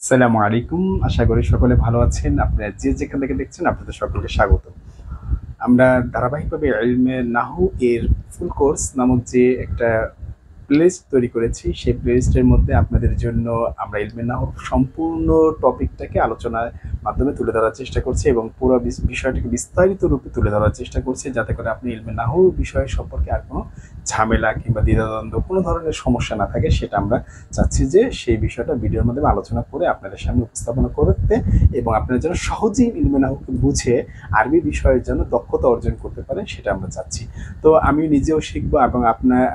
আসসালামু আলাইকুম। আশা করি সকলে ভালো আছেন। আপনারা যে যেখান থেকে দেখছেন আপনাদের সকলকে স্বাগত। আমরা ধারাবাহিকভাবে ইলমে নাহু এর ফুল কোর্স নামক যে একটা প্লেলিস্ট তৈরি করেছি, সেই প্লেলিস্টের মধ্যে আপনাদের জন্য আমরা ইলমে নাহুর সম্পূর্ণ টপিকটাকে আলোচনার মাধ্যমে তুলে ধরার চেষ্টা করছি এবং পুরো বিষয়টাকে বিস্তারিত রূপে তুলে ধরার চেষ্টা করছি, যাতে করে আপনি ইলমে নাহু বিষয় সম্পর্কে আর কোনো ঝামেলা কিংবা দ্বিধাদ্বন্দ্ব কোনো ধরনের সমস্যা না থাকে। সেটা আমরা চাচ্ছি যে সেই বিষয়টা ভিডিওর মাধ্যমে আলোচনা করে আপনাদের সামনে উপস্থাপনা করতে এবং আপনারা যেন সহজেই ইলমে নাহুকে বুঝে আরবি বিষয়ের জন্য দক্ষতা অর্জন করতে পারেন, সেটা আমরা চাচ্ছি। তো আমি নিজেও শিখবো এবং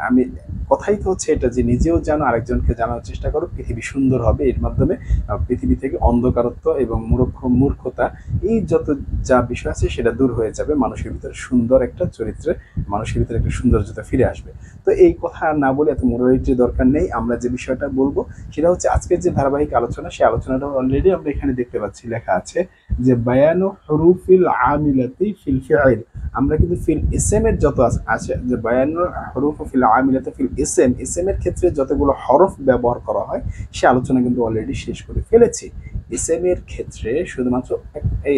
আমি কথাই তো হচ্ছে এটা যে নিজেও যেন আরেকজনকে জানার চেষ্টা করো পৃথিবী সুন্দর হবে এর মাধ্যমে। পৃথিবী থেকে অন্ধকারত্ব এবং মূর্খতা এই যত যা বিষয় আছে সেটা দূর হয়ে যাবে, মানুষের ভিতরে সুন্দর একটা চরিত্রে, মানুষের ভিতরে একটা সৌন্দর্যতা ফিরে আসবে। তো এই কথা আর না বলে এত মোরালিটির দরকার নেই। আমরা যে বিষয়টা বলবো সেটা হচ্ছে আজকের যে ধারাবাহিক আলোচনা, সেই আলোচনাটা অলরেডি আমরা এখানে দেখতে পাচ্ছি, লেখা আছে যে বায়ানু হুরুফিল আমিলাতি ফিল ফিআইল। আমরা কিন্তু ফিল ইসম এর যত আছে যে বায়ানুল হরুফ ফিল আমিলাতি ফিল ইসম এর ক্ষেত্রে যতগুলো হরফ ব্যবহার করা হয় সে আলোচনা কিন্তু অলরেডি শেষ করে ফেলেছি। ইসম এর ক্ষেত্রে শুধুমাত্র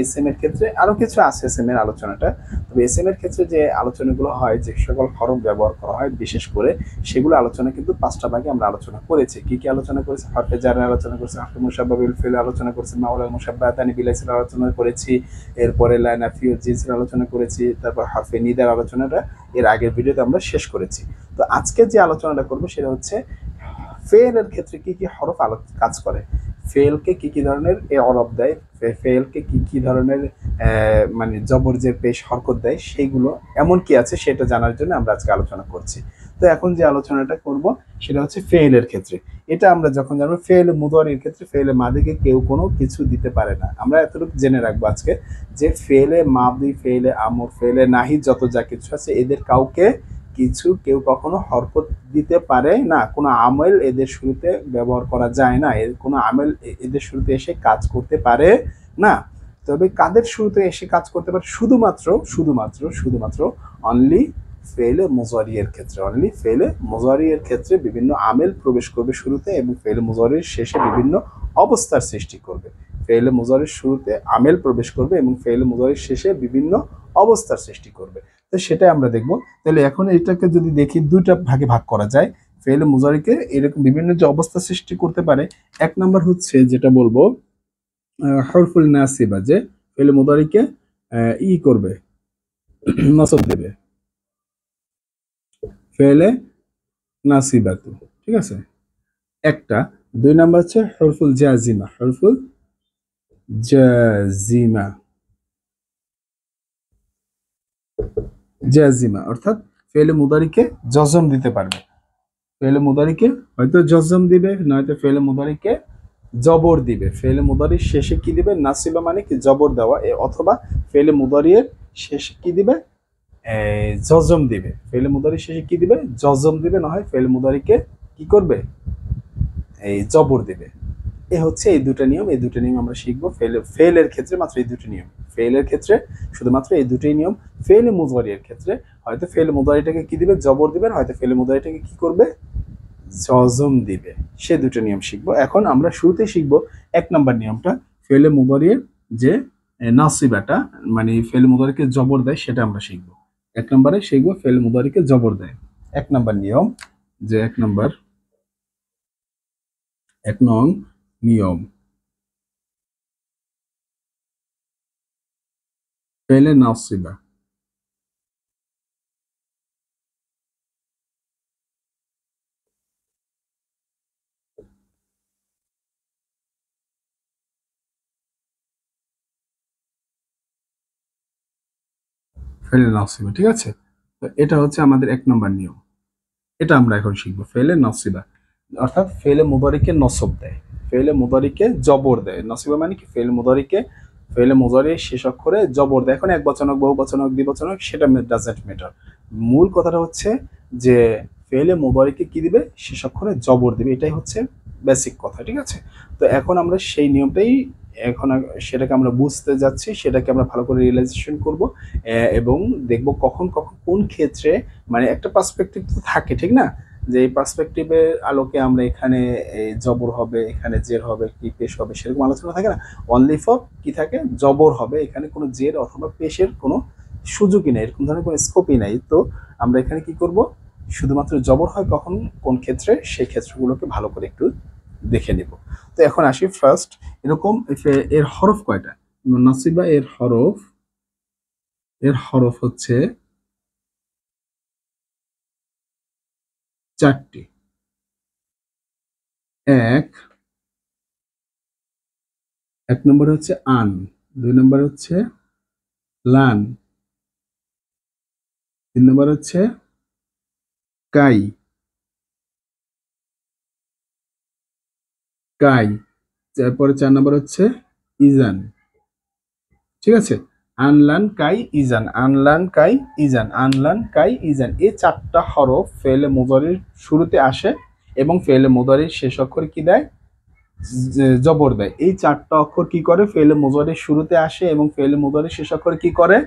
ইসম এর ক্ষেত্রে আরো কিছু আছে ইসম এর আলোচনাটা, তবে ইসম এর ক্ষেত্রে যে আলোচনাগুলো হয়, যে সকল হরফ ব্যবহার করা হয় বিশেষ করে, সেগুলো আলোচনা কিন্তু পাঁচটা ভাগে আমরা আলোচনা করেছি। কি কি আলোচনা করেছি? হরফে জারের আলোচনা করেছি, হরফে মুশাব্বাহ বিল ফিল আলোচনা করেছি, মাওলা মুশাব্বাহাতানি বিল ইসম আলোচনা করেছি, এরপরে লা নাফিউ জিনসের আলোচনা করেছি, তারপর হরফে নিদার আলোচনাটা এর আগের ভিডিওতে আমরা শেষ করেছি। তো আজকে যে আলোচনাটা করবো সেটা হচ্ছে ফেলের ক্ষেত্রে কি কি হরফ কাজ করে, ফেলকে কি কি ধরনের অরব দেয়, ফেলকে কি কি ধরনের মানে জবর যে পেশ হরকত দেয়, সেইগুলো এমন কি আছে সেটা জানার জন্য আমরা আজকে আলোচনা করছি। তো এখন যে আলোচনাটা করব সেটা হচ্ছে ফেলের ক্ষেত্রে। এটা আমরা যখন জানবো ফেল মুদারির ক্ষেত্রে ফেলে মাদিকে কেউ কোনো কিছু দিতে পারে না, আমরা এতটুকু জেনে রাখবো আজকে যে ফেলে মাদি, ফেলে আমর, ফেলে নাহি যত যা কিছু আছে এদের কাউকে কেউ কখনো হরকত দিতে পারে না, কোনো আমেল এদের শুরুতে ব্যবহার করা যায় না, এর কোনো আমেল এদের শুরুতে এসে কাজ করতে পারে না। তবে কাদের শুরুতে এসে কাজ করতে পারে? শুধুমাত্র অনলি ফেলে মুজারিয়ের ক্ষেত্রে, অনলি ফেলে মুজারিয়ের ক্ষেত্রে বিভিন্ন আমেল প্রবেশ করবে শুরুতে এবং ফেলে মুজারির শেষে বিভিন্ন অবস্থার সৃষ্টি করবে। ফেলে মুজারির শুরুতে আমেল প্রবেশ করবে এবং ফেলে মুজারির শেষে বিভিন্ন অবস্থার সৃষ্টি করবে। তো সেটাই আমরা দেখব। তাহলে এখন এটাকে যদি দেখি দুইটা ভাগে ভাগ করা যায়, ফেলে মুজারিকে এরকম বিভিন্ন যে অবস্থা সৃষ্টি করতে পারে। এক নাম্বার হচ্ছে যেটা বলবো হরফুল নাসিবা, যে ফেলে মুদারিকে করবে, নসব দেবে, ফেলে নাসিবাতু, ঠিক আছে একটা। দুই নাম্বার হচ্ছে হরফুল জাজিমা, হরফুল জাজিমা, জাজিমা অর্থাৎ ফেলে মুদারিকে জজম দিতে পারবে। ফেলে মুদারিকে হয়তো জজম দিবে, নয়তো ফেলে মুদারিকে জবর দিবে। ফেলে মুদারির শেষে কি দিবে? নাসিবা মানে কি জবর দেওয়া, অথবা ফেলে মুদারিয়ের শেষে কি দিবে? জজম দিবে। ফেলে মুদারির শেষে কি দিবে? জজম দিবে, না হয় ফেলে মুদারিকে কি করবে? এই জবর দিবে। এ হচ্ছে এই দুটো নিয়ম, এই দুটো নিয়ম আমরা শিখবো ফেলের ক্ষেত্রে, মাত্র এই দুটো নিয়ম। ফেলের ক্ষেত্রে শুধুমাত্র এই দুটোই নিয়ম। ফেলে মুদারির ক্ষেত্রে হয়তো ফেলে মুদারিটাকে কি দিবে? জবর দিবে, হয়তো ফেলে মুদারিটাকে কি করবে? জজম দিবে। সে দুটো নিয়ম শিখবো। এখন আমরা শুরুতেই শিখবো এক নাম্বার নিয়মটা, ফেলে মুদারির যে নাসিবাটা মানে ফেলে মুদারিকে জবর দেয়, সেটা আমরা শিখবো। এক নম্বরে শিখবো ফেলে মুদারিকে জবর দেয়। এক নাম্বার নিয়ম, যে এক নং নিয়ম, ফেলে নাসিবা। ফেলে নাসিবা, ঠিক আছে। তো এটা হচ্ছে আমাদের এক নম্বর নিয়ম, এটা আমরা এখন শিখবো। ফেলে নাসিবা অর্থাৎ ফেলে মুদারিকে নসব দেয়, ফেলে মুদারিকে জবর দেয়। নসিবা মানে কি? ফেলে মুদারি শেষ অক্ষরে জবর দেয়। এখন এক বচন হোক, বহু বচন হোক, দ্বিবচন হোক, সেটা ডাজন্ট ম্যাটার। মূল কথাটা হচ্ছে যে ফেলে মুদারিকে কি দিবে? শেষ অক্ষরে জবর দিবে। এটাই হচ্ছে বেসিক কথা, ঠিক আছে। তো এখন আমরা সেই নিয়মটাই এখন সেটাকে আমরা বুঝতে যাচ্ছি, সেটাকে আমরা ভালো করে রিয়েলাইজেশন করব এবং দেখব কখন কখন কোন ক্ষেত্রে, মানে একটা পার্সপেক্টিভ তো থাকে, ঠিক না? যে এই পার্সপেক্টিভের আলোকে আমরা এখানে জবর হবে, এখানে জের হবে, কি পেশ হবে, সেরকম আলোচনা থাকে না। অনলি ফর কি থাকে, জবর হবে, এখানে কোনো জের অথবা পেশের কোনো সুযোগই নেই, এরকম ধরনের কোনো স্কোপই নাই। তো আমরা এখানে কি করব, শুধুমাত্র জবর হয় কখন, কোন ক্ষেত্রে, সেই ক্ষেত্রগুলোকে ভালো করে একটু দেখে নিব। তো এখন আসি ফার্স্ট, এরকম এর হরফ কয়টা? নাসিবা এর হরফ হচ্ছে 4টি। এক এক নম্বর হচ্ছে আন, 2 নম্বর হচ্ছে লান, 3 নম্বর হচ্ছে কাই, কাই, তারপরে 4 নম্বর হচ্ছে ইজান। ঠিক আছে, আনলান কাই ইজান, আনলান কাই ইজান, আনলান কাই ইজান, এই 4টা হরফ ফেলে মুদারির শুরুতে আসে এবং ফেলে মুদারির শেষ অক্ষরে কি দেয়, জবর দেয়। এই 4টা অক্ষর কি করে, ফেলে মুদারির শুরুতে আসে এবং ফেলে মুদারির শেষ অক্ষরে কি করে,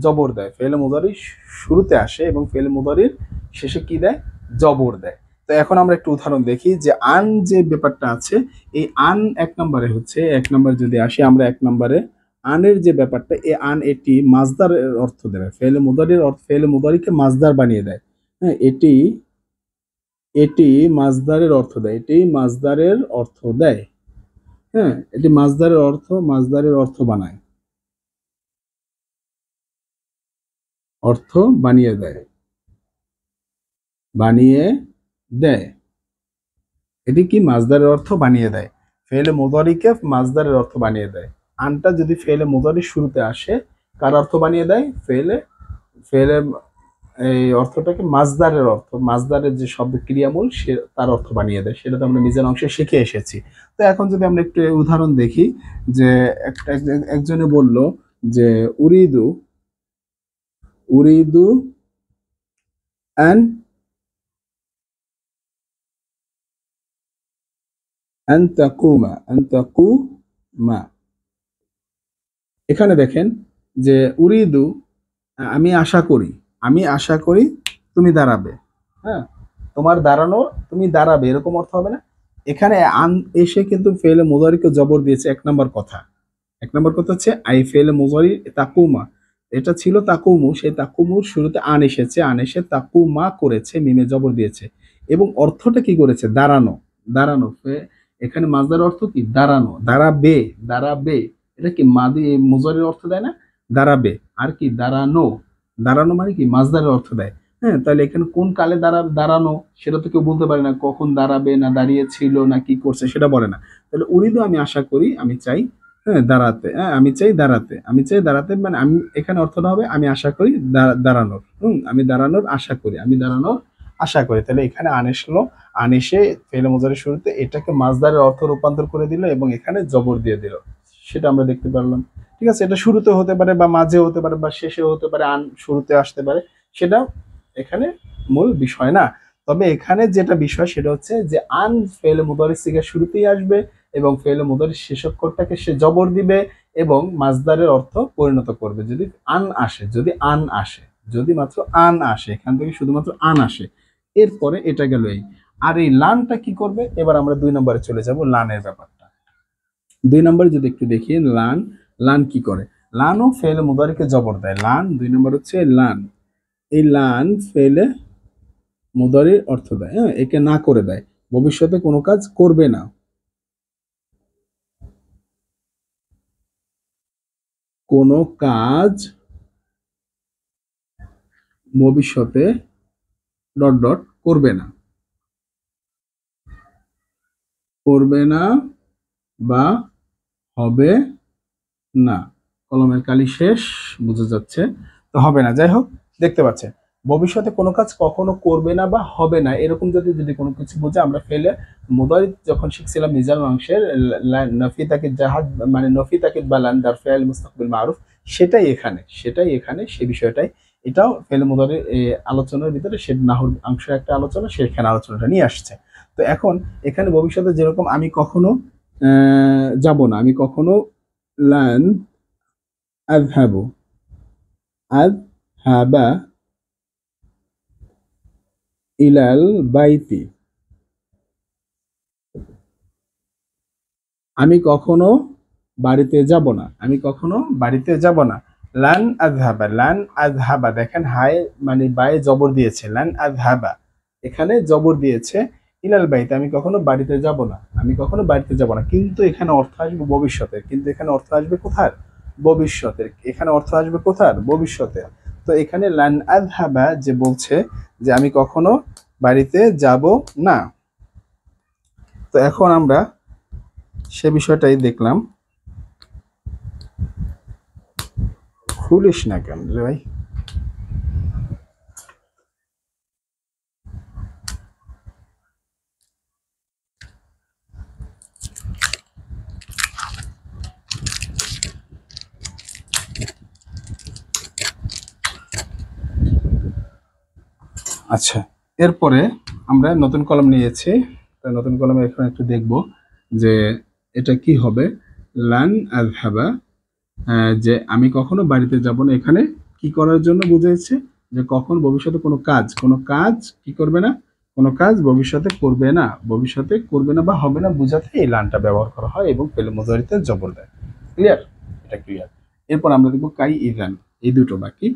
জবর দেয়। ফেলে মুদারির শুরুতে আসে এবং ফেলে মুদারির শেষে কি দেয়, জবর দেয়। তো এখন আমরা একটু উদাহরণ দেখি যে আন যে ব্যাপারটা আছে, এই আন 1 নম্বরে হচ্ছে, 1 নম্বর যদি আসি আমরা 1 নম্বরে, আনের যে ব্যাপারটা, এই আন এটি মাজদার অর্থ দেবে, ফেলে মুদারির অর্থ, ফেলে মুদারিকে মাজদার বানিয়ে দেয়। হ্যাঁ, এটি এটি মাজদারের অর্থ দেয়, এটি মাজদারের অর্থ দেয়। হ্যাঁ, এটি মাজদারের অর্থ বানায়, অর্থ বানিয়ে দেয়, বানিয়ে দেয়। এটি কি মাজদারের অর্থ বানিয়ে দেয়, ফেলে মুদারিকে মাজদারের অর্থ বানিয়ে দেয়। আনটা যদি ফেলে মুদারির শুরুতে আসে, কার অর্থ বানিয়ে দেয়, ফেলে ফেলে এই অর্থটাকে মাজদারের অর্থ, মাজদারের যে শব্দ ক্রিয়ামূল সে তার অর্থ বানিয়ে দেয়। সেটা তো আমরা নিজের অংশে শিখে এসেছি। তো এখন যদি আমরা একটু উদাহরণ দেখি, যে একজনে বলল যে উরিদু উরিদু আন আন তাকুমা। এখানে দেখেন যে উরিদু, আমি আশা করি, আমি আশা করি তুমি দাঁড়াবে। হ্যাঁ, তোমার দাঁড়ানো, তুমি দাঁড়াবে, এরকম অর্থ হবে না। এখানে আন এসে কিন্তু ফেলে মুজারিকে জবর দিয়েছে। 1 নম্বর কথা হচ্ছে আই ফেলে মুজারি তাকুমা, এটা ছিল তাকুমু, সেই তাকুমুর শুরুতে আন এসেছে, আন এসে তাকুমা করেছে, মিমে জবর দিয়েছে এবং অর্থটা কি করেছে, দাঁড়ানো, দাঁড়ানো। এখানে মাজদার অর্থ কি, দাঁড়ানো, দাঁড়াবে, দাঁড়াবে, এটা কি মাদি মুজারির অর্থ দেয় না, দাঁড়াবে। আর কি দাঁড়ানো, দাঁড়ানো মানে কি মাজদারের অর্থ দেয়। হ্যাঁ, তাহলে এখানে কোন কালে দাঁড়ানো সেটা তো কেউ বলতে পারে না, কখন দাঁড়াবে, না দাঁড়িয়ে ছিল, না কি করছে সেটা বলে না। তাহলে উরিদু আমি আশা করি, আমি চাই, হ্যাঁ দাঁড়াতে, হ্যাঁ আমি চাই দাঁড়াতে, আমি চাই দাঁড়াতে, মানে আমি এখানে অর্থটা হবে আমি আশা করি দাঁড়ানোর, আমি দাঁড়ানোর আশা করি, আমি দাঁড়ানোর আশা করি। তাহলে এখানে আনেসলো, আনেসে ফেলে মোজারের শুরুতে এটাকে মাজদারের অর্থ রূপান্তর করে দিল এবং এখানে জবর দিয়ে দিল, সেটা আমরা দেখতে পারলাম। ঠিক আছে, এটা শুরুতে হতে পারে বা মাঝে হতে পারে বা শেষে হতে পারে, আন শুরুতে আসতে পারে, সেটা এখানে মূল বিষয় না। তবে এখানে যেটা বিষয় সেটা হচ্ছে যে আন ফেলে মুদারিস থেকে শুরুতেই আসবে এবং ফেলে মুদারিস শেষ অক্ষরটাকে সে জবর দিবে এবং মাজদারের অর্থ পরিণত করবে যদি আন আসে, যদি আন আসে, যদি মাত্র আন আসে, এখান থেকে শুধুমাত্র আন আসে। এরপরে এটা গেল এই। আর এই লানটা কি করবে, এবার আমরা 2 নম্বরে চলে যাব, লানের ব্যাপারটা। 2 নম্বরে যদি একটু দেখি লান, লান কি করে, লানও ফেলে মুদারিকে জবর দেয়। লান 2 নম্বর হচ্ছে লান, এই লান ফেলে মুদারির অর্থ দেয়, হ্যাঁ একে না করে দেয়, ভবিষ্যতে কোনো কাজ করবে না, কোনো কাজ ভবিষ্যতে ডট ডট করবে না, করবে না বা হবে না, কলমের কালি শেষ, বোঝা যাচ্ছে, তো হবে না, যাই হোক দেখতে পাচ্ছেন ভবিষ্যতে কোনো কাজ কখনো করবে না বা হবে না, এরকম যদি যদি কোনো কিছু বোঝে, আমরা ফেলে মুদারি যখন শিখছিলাম মিজান অংশের নফি তাকিদ জাহাদ, মানে নফি তাকিদ বালান দার ফেল মুস্তাকবিল মারুফ, সেটাই এখানে সেই বিষয়টাই, এটাও ফেলে মুদারি আলোচনার ভিতরে সে নাহুর অংশের একটা আলোচনা, সেখানে আলোচনাটা নিয়ে আসছে। তো এখন এখানে ভবিষ্যতে যেরকম আমি কখনো যাব না, আমি কখনো লান আযহাবু, আযহাবা ইলাল বাইতি, আমি কখনো বাড়িতে যাব না, আমি কখনো বাড়িতে যাব না। লান আযহাবা, লান আযহাবা, দেখেন হাই মানে বায়ে জবর দিয়েছে, লান আযহাবা এখানে জবর দিয়েছে, ইলাল বাইত আমি কখনো বাড়িতে যাব না, আমি কখনো বাড়িতে যাব না। কিন্তু এখানে অর্থ আসবে ভবিষ্যতের, কিন্তু এখানে অর্থ আসবে কোথার? ভবিষ্যতের। এখানে অর্থ আসবে কোথার? ভবিষ্যতের। তো এখানে লান আযহাবা যে বলছে যে আমি কখনো বাড়িতে যাব না। তো এখন আমরা সে বিষয়টাই দেখলাম। খুলিস না কেন রে ভাই? আচ্ছা, এরপরে আমরা নতুন কলম নিয়েছি। তো নতুন কলমে এখন একটু দেখব যে এটা কি হবে। লান আযহাবা, যে আমি কখনো বাড়িতে যাব না, এখানে কি করার জন্য বুঝাইছে? যে কখন ভবিষ্যতে কোনো কাজ, কোনো কাজ কি করবে না, কোনো কাজ ভবিষ্যতে করবে না, ভবিষ্যতে করবে না বা হবে না বুঝাতে এই লানটা ব্যবহার করা হয় এবং ফেল মুজারিতে জবর দেয়। ক্লিয়ার? এটা ক্লিয়ার। এরপর আমরা দেখব কাই ইরান, এই দুটো বাকি।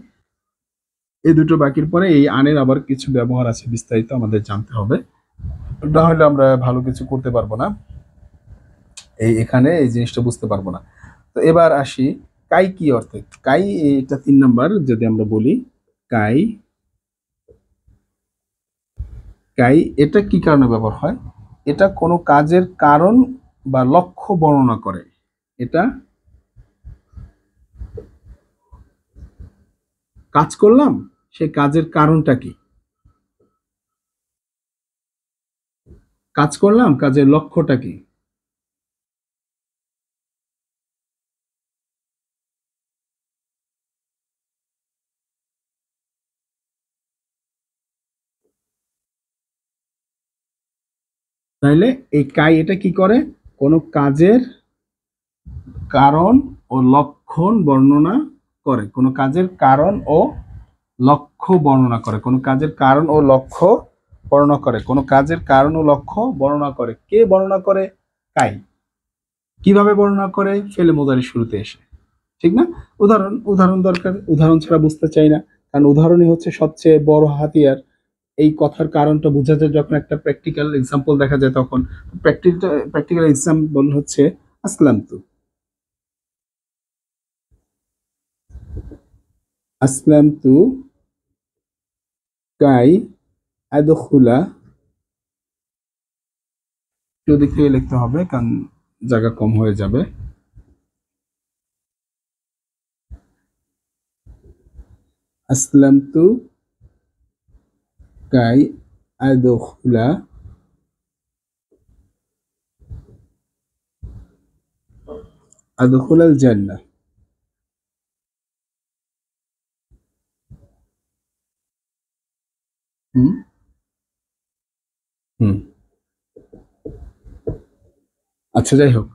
এই দুটো বাকির পরে এই আনের আবার কিছু ব্যবহার আছে, বিস্তারিত আমাদের জানতে হবে, না হলে আমরা ভালো কিছু করতে পারবো না, এখানে এই জিনিসটা বুঝতে পারবো না। তো এবার আসি কাই কি অর্থে। কাই এটা 3 নাম্বার যদি আমরা বলি, কাই, কাই এটা কি কারণে ব্যবহার হয়? এটা কোনো কাজের কারণ বা লক্ষ্য বর্ণনা করে। এটা কাজ করলাম, সে কাজের কারণটা কি? কাজ করলাম, কাজের লক্ষ্যটা কি? তাইলে এই কাই এটা কি করে? কোনো কাজের কারণ ও লক্ষণ বর্ণনা করে, কোনো কাজের কারণ ও লক্ষ্য বর্ণনা করে, কোনো কাজের কারণ ও লক্ষ্য বর্ণনা করে, কোনো কাজের কারণ ও লক্ষ্য বর্ণনা করে। কে বর্ণনা করে? কাই। কিভাবে বর্ণনা করে? ফেলে মুদারি শুরুতে এসে, ঠিক না? উদাহরণ, উদাহরণ দরকার, উদাহরণ ছাড়া বুঝতে চাই না, কারণ উদাহরণই হচ্ছে সবচেয়ে বড় হাতিয়ার। এই কথার কারণটা বোঝা যায় যখন একটা প্র্যাকটিক্যাল এক্সাম্পল দেখা যায়, তখন প্র্যাকটিক্যাল এক্সাম্পল হচ্ছে আসলাম তু, আসলাম তু কাই আদখুলা, একটু দিক থেকে লিখতে হবে কারণ জায়গা কম হয়ে যাবে। আসলাম তু কাই আদখুলা আদখুলাল জান্নাহ। হুম হুম আচ্ছা, যাই হোক,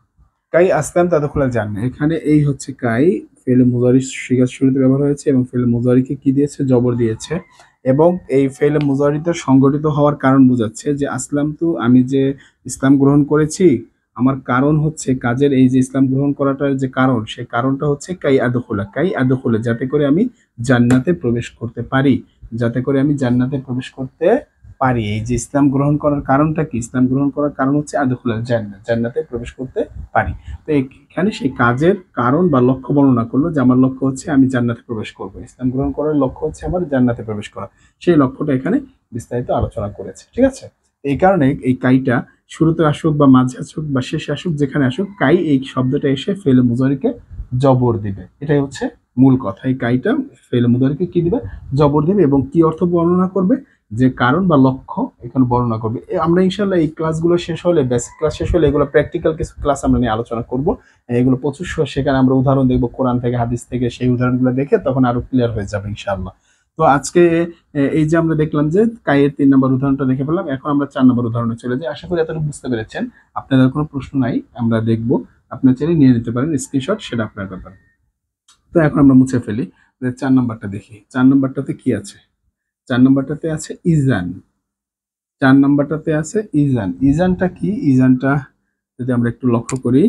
কাই আসলাম তাদখুলাল জান্নাহ, এখানে এই হচ্ছে কাই ফেলে মুজারি শিগার শুরুতে ব্যবহার হয়েছে এবং ফেলে মুজারিকে কি দিয়েছে? জবর দিয়েছে। এবং এই ফেলে মুজারিতে সংগঠিত হওয়ার কারণ বোঝাচ্ছে যে আসলাম তু আমি যে ইসলাম গ্রহণ করেছি, আমার কারণ হচ্ছে কাজের এই যে ইসলাম গ্রহণ করাটার যে কারণ, সেই কারণটা হচ্ছে কাই আদখুলা, কাই আদখুলা যাতে করে আমি জান্নাতে প্রবেশ করতে পারি, যাতে করে আমি জান্নাতে প্রবেশ করতে পারি। এই যে ইসলাম গ্রহণ করার কারণটা কি? ইসলাম গ্রহণ করার কারণ হচ্ছে আদখুলাল জান্নাত, জান্নাতে প্রবেশ করতে পারি। তো এখানে সেই কাজের কারণ বা লক্ষ্য বর্ণনা করলো যে আমার লক্ষ্য হচ্ছে আমি জান্নাতে প্রবেশ করব, ইসলাম গ্রহণ করার লক্ষ্য হচ্ছে আমার জান্নাতে প্রবেশ করা, সেই লক্ষ্যটা এখানে বিস্তারিত আলোচনা করেছে। ঠিক আছে? এই কারণে এই কাইটা শুরুতে আসুক বা মাঝে আসুক বা শেষে আসুক, যেখানে আসুক, কাই এই শব্দটা এসে ফেলে মুজারিকে জবর দিবে। এটাই হচ্ছে মূল কথা। এই কাইটা ফেলে মুজারিকে কি দিবে? জবর দিবে এবং কি অর্থ বর্ণনা করবে? যে কারণ বা লক্ষ্য এখানে বর্ণনা করবে। আমরা ইনশাল্লাহ এই ক্লাসগুলো শেষ হলে, বেসিক ক্লাস শেষ হলে, এগুলো প্র্যাকটিক্যাল কিছু ক্লাস আমরা নিয়ে আলোচনা করব। এগুলো প্রচুর, সেখানে আমরা উদাহরণ দেখবো কোরআন থেকে, হাদিস থেকে, সেই উদাহরণগুলো দেখে তখন আরো ক্লিয়ার হয়ে যাবে ইনশাআল্লাহ। তো আজকে এই যে আমরা দেখলাম যে কায়ের 3 নম্বর উদাহরণটা দেখে ফেললাম, এখন আমরা 4 নম্বর উদাহরণে চলে যাই। আশা করি এতটুকু বুঝতে পেরেছেন। আপনাদের কোনো প্রশ্ন নাই, আমরা দেখবো, আপনার চাইলে নিয়ে নিতে পারেন স্ক্রিনশট, সেটা আপনার ব্যাপার। তো এখন আমরা মুছে ফেলি, 4 নম্বরটা দেখি। 4 নম্বরটাতে কি আছে? 4 নম্বরটাতে আছে ইজান। 4 নাম্বারটাতে আছে ইজান। ইজানটা কি? ইজানটা যদি আমরা একটু লক্ষ্য করি,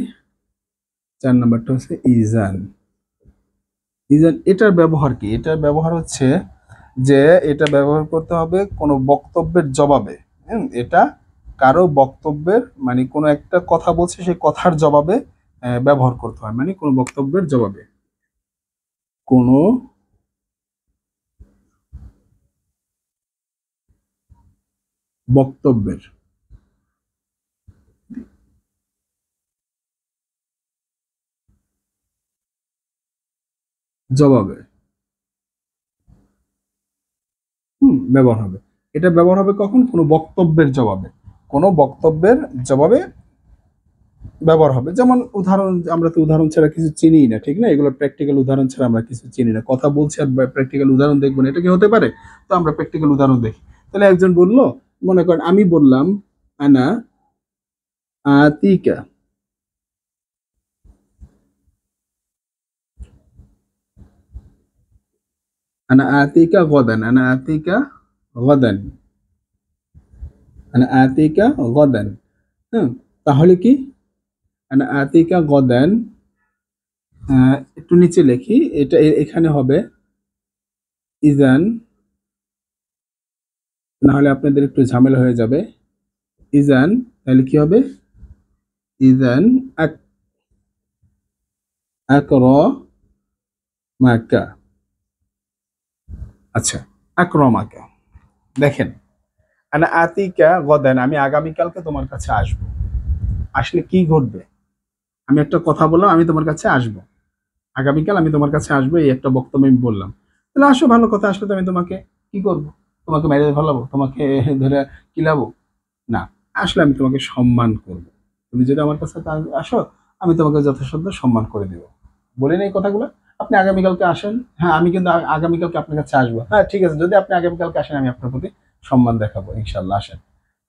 4 নাম্বারটা হচ্ছে ইজান। ইজান এটার ব্যবহার কি? এটার ব্যবহার হচ্ছে যে এটা ব্যবহার করতে হবে কোনো বক্তব্যের জবাবে। এটা কারো বক্তব্যের মানে কোনো একটা কথা বলছে সেই কথার জবাবে ব্যবহার করতে হয়, মানে কোনো বক্তব্যের জবাবে, কোনো বক্তব্যের জবাবে ব্যবহার হবে। এটা ব্যবহার হবে কখন? কোনো বক্তব্যের জবাবে, কোনো বক্তব্যের জবাবে ব্যবহার হবে। যেমন উদাহরণ, আমরা তো উদাহরণ ছাড়া কিছু চিনি না, ঠিক না? এগুলো প্র্যাকটিক্যাল উদাহরণ ছাড়া আমরা কিছু চিনি না। কথা বলছি আর প্র্যাকটিক্যাল উদাহরণ দেখবো না, এটা কি হতে পারে? তো আমরা প্র্যাকটিক্যাল উদাহরণ দেখি। তাহলে একজন বলল, মনে করেন আমি বললাম আনা আতিকা, আনা আতিকা গদান, আনা আতিকা গদান, আনা আতিকা গদান। হ্যাঁ, তাহলে কি আনা আতিকা গদান, একটু নিচে লিখি, এটা এখানে হবে ইজান, না হলে আপনাদের একটু ঝামেলা হয়ে যাবে। ইজান, তাহলে কি হবে? ইজান আকরামাকা। আচ্ছা, আকরামাকা। দেখেন, আনা আতিকা গদান, আমি আগামীকালকে তোমার কাছে আসব। আসলে কি ঘটবে? আমি একটা কথা বললাম, আমি তোমার কাছে আসব, আগামীকাল আমি তোমার কাছে আসবো, এই একটা বক্তব্য আমি বললাম। তাহলে আসো, ভালো কথা, আসলে তো আমি তোমাকে কি করব? তোমাকে মেরে ফেলাবো? তোমাকে ধরে কিলাবো? না, আসলে আমি তোমাকে সম্মান করব। তুমি যদি আমার কাছে আসো, আমি তোমাকে যথাসাধ্য সম্মান করে দেবো। বলে নেই কথাগুলো। আপনি আগামীকালকে আসেন, হ্যাঁ আমি কিন্তু আগামীকালকে আপনার কাছে আসবো, হ্যাঁ ঠিক আছে, যদি আপনি আগামীকালকে আসেন আমি আপনার প্রতি সম্মান দেখাবো, ইনশাল্লাহ আসেন।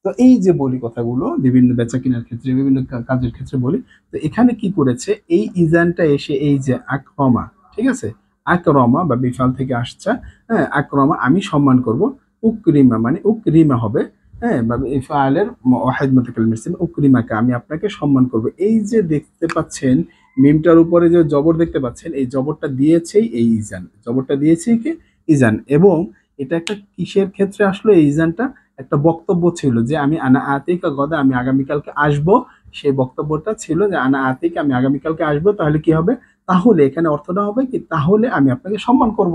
তো এই যে বলি কথাগুলো বিভিন্ন বেচা কেনার ক্ষেত্রে, বিভিন্ন কাজের ক্ষেত্রে বলি। তো এখানে কি করেছে, এই ইজানটা এসে এই যে আকরমা, ঠিক আছে, আকরমা বা বিফাল থেকে আসছে, হ্যাঁ আকরমা আমি সম্মান করব, উকরিমা মানে উকরিমা হবে, হ্যাঁ বা ইফআলের ওয়াহিদ মুতাকাল্লিম ইসম, উকরিমাকে আমি আপনাকে সম্মান করব। এই যে দেখতে পাচ্ছেন মিমটার উপরে যে জবর দেখতে পাচ্ছেন, এই জবরটা দিয়েছেই এই ইজান, জবরটা দিয়েছেই কি ইজান। এবং এটা একটা কিসের ক্ষেত্রে আসলো এই ইজানটা? একটা বক্তব্য ছিল যে আমি আনা আতিকা গদা, আমি আগামীকালকে আসব। সেই বক্তব্যটা ছিল যে আনা আতিকা, আমি আগামীকালকে আসব। তাহলে কি হবে? তাহলে এখানে অর্থটা হবে কি? তাহলে আমি আপনাকে সম্মান করব।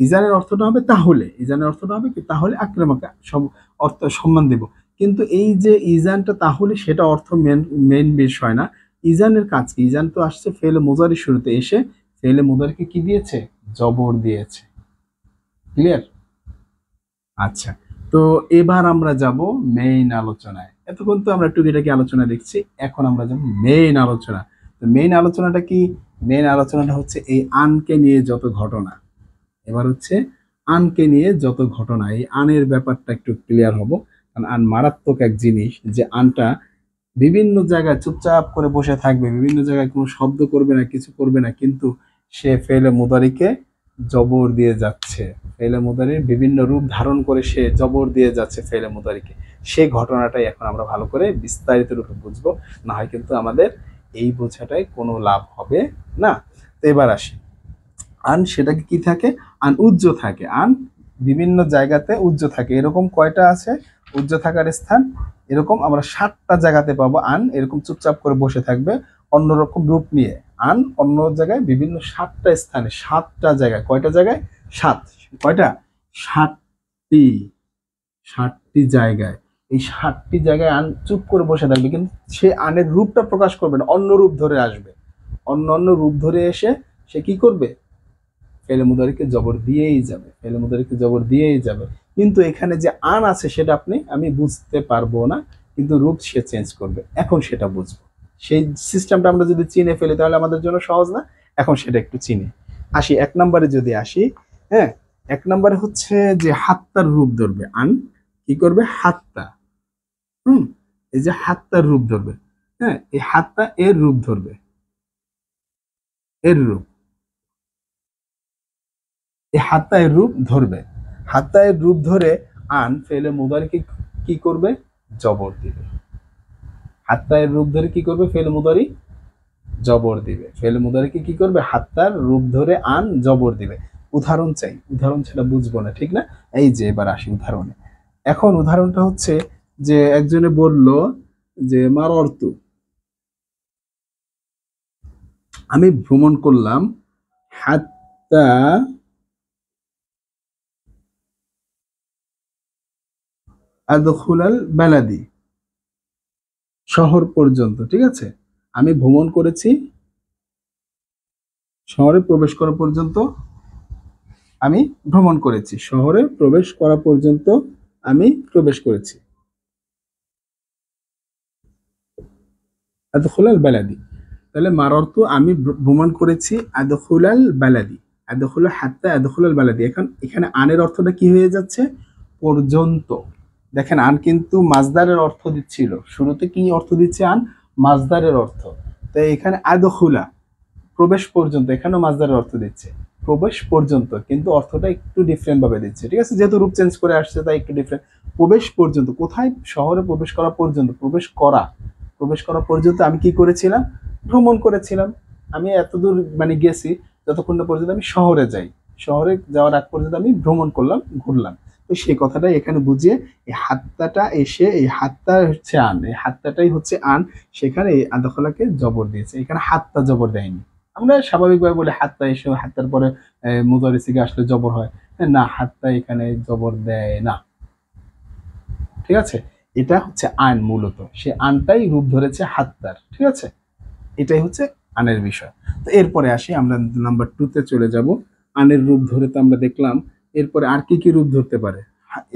ইজানের অর্থটা হবে তাহলে, ইজানের অর্থটা হবে কি? তাহলে আক্রমকে অর্থ সম্মান দেব। কিন্তু এই যে ইজানটা তাহলে, সেটা অর্থ মেন বিষয় না। ইজানের কাজ কি? ইজান তো আসছে ফেলে মুজারি শুরুতে, এসে ফেলে মুজারিকে কি দিয়েছে? জবর দিয়েছে। ক্লিয়ার? আচ্ছা, তো এবার আমরা যাব মেইন আলোচনায়। এতক্ষণ তো আমরা টুকিটাকি আলোচনা দেখছি, এখন আমরা যাব মেইন আলোচনা। তো মেইন আলোচনাটা কি? মেইন আলোচনাটা হচ্ছে এই আনকে নিয়ে যত ঘটনা। এবার হচ্ছে আনকে নিয়ে যত ঘটনা, এই আনের ব্যাপারটা একটু ক্লিয়ার হব। কারণ আন মারাত্মক এক জিনিস, যে আনটা বিভিন্ন জায়গায় চুপচাপ করে বসে থাকবে, বিভিন্ন জায়গায় কোনো শব্দ করবে না, কিছু করবে না, কিন্তু সে ফেলে মুদারিকে জবর দিয়ে যাচ্ছে। ফেলে মুদারির বিভিন্ন রূপ ধারণ করে সে জবর দিয়ে যাচ্ছে ফেলে মুদারিকে। সেই ঘটনাটাই এখন আমরা ভালো করে বিস্তারিত রূপে বুঝবো, না হয় কিন্তু আমাদের এই বোঝাটাই কোনো লাভ হবে না। তো এবার আসি, আন সেটাকে কি থাকে? আন উজ্জ থাকে। আন বিভিন্ন জায়গাতে উজ্জ থাকে। এরকম কয়টা আছে উজ্জ থাকার স্থান? এরকম আমরা 7টা জায়গাতে পাবো। আন এরকম চুপচাপ করে বসে থাকবে অন্যরকম রূপ নিয়ে। আন অন্য জায়গায় বিভিন্ন 7টা স্থানে, 7টা জায়গায়। কয়টা জায়গায়? 7। কয়টা? 7টি। 7টি জায়গায়। এই 7টি জায়গায় আন চুপ করে বসে থাকবে, কিন্তু সে আনের রূপটা প্রকাশ করবে না, অন্য রূপ ধরে আসবে। অন্য অন্য রূপ ধরে এসে সে কি করবে? ফেলে মুদারিকে জবর দিয়েই যাবে, ফেলে মুদারিকে জবর দিয়েই যাবে। কিন্তু এখানে যে আন আছে সেটা আমি বুঝতে পারবো না, কিন্তু রূপ সে চেঞ্জ করবে। এখন সেটা বুঝবো। সেই সিস্টেমটা আমরা যদি চিনে ফেলি তাহলে আমাদের জন্য সহজ না? এখন সেটা একটু চিনি। আসি 1 নম্বরে যদি আসি, হ্যাঁ 1 নম্বরে হচ্ছে যে হাত্তার রূপ ধরবে আন। কি করবে? হাত্তা। হুম, এই যে হাত্তার রূপ ধরবে, হ্যাঁ এই হাত্তা এর রূপ ধরবে, এর রূপ, এই হাত্তা এর রূপ ধরবে। হাত্তা এর রূপ ধরে আন ফেলে মুদারিকে কি করবে, জবর দিবে। হাত্তা এর রূপ ধরে কি করবে, ফেল মুদারি জবর দিবে। ফেল মুদারিকে কি করবে, হাত্তার রূপ ধরে আন জবর দিবে। উদাহরণ চাই, উদাহরণ ছাড়া বুঝবো না, ঠিক না? এই যে এবার আসি উদাহরণে। এখন উদাহরণটা হচ্ছে যে একজনে বলল যে মার অর্থ, আমি ভ্রমণ করলাম হাত্তা আদখুলাল বালাদি, শহর পর্যন্ত, ঠিক আছে? আমি ভ্রমণ করেছি, শহরে প্রবেশ করা পর্যন্ত আমি ভ্রমণ করেছি, শহরে প্রবেশ করা পর্যন্ত আমি প্রবেশ করেছি। আদখুলাল বালাদি, তাহলে মাররতু আমি ভ্রমণ করেছি, আদখুলাল বালাদি, আদখুলা হাত্তা আদখুলাল বালাদি। এখন এখানে আনের অর্থটা কি হয়ে যাচ্ছে, পর্যন্ত। দেখেন আন কিন্তু মাজদারের অর্থ দিচ্ছিল, শুরুতে কি অর্থ দিচ্ছে আন, মাজদারের অর্থ। তাই এখানে আদখুলা প্রবেশ পর্যন্ত, এখানেও মাজদারের অর্থ দিচ্ছে প্রবেশ পর্যন্ত, কিন্তু অর্থটা একটু ডিফারেন্ট ভাবে দিচ্ছে, ঠিক আছে? যেহেতু রূপ চেঞ্জ করে আসছে তাই একটু ডিফারেন্ট। প্রবেশ পর্যন্ত কোথায়, শহরে প্রবেশ করা পর্যন্ত, প্রবেশ করা পর্যন্ত আমি কি করেছিলাম, ভ্রমণ করেছিলাম। আমি এতদূর মানে গেছি যতক্ষণ না পর্যন্ত আমি শহরে যাই, শহরে যাওয়ার আগ পর্যন্ত আমি ভ্রমণ করলাম, ঘুরলাম। তো সেই কথাটাই এখানে বুঝিয়ে এই হাত্তাটা এসে, এই হাত্তা হচ্ছে আন, এই হাত্তাটাই হচ্ছে আন, সেখানে এই আদখলাকে জবর দিয়েছে, এখানে হাত্তা জবর দেয়নি। আমরা স্বাভাবিকভাবে বলি হাত্তা এসে, হাত্তার পরে মুদারি সিগা আসলে জবর হয়, না, হাত্তা এখানে জবর দেয় না, ঠিক আছে? এটা হচ্ছে আন, মূলত সে আনটাই রূপ ধরেছে হাত্তার, ঠিক আছে? এটাই হচ্ছে আনের বিষয়। তো এরপরে আসি আমরা নাম্বার 2 তে চলে যাব। আনের রূপ ধরে তো আমরা দেখলাম, এরপরে আর কি কি রূপ ধরতে পারে।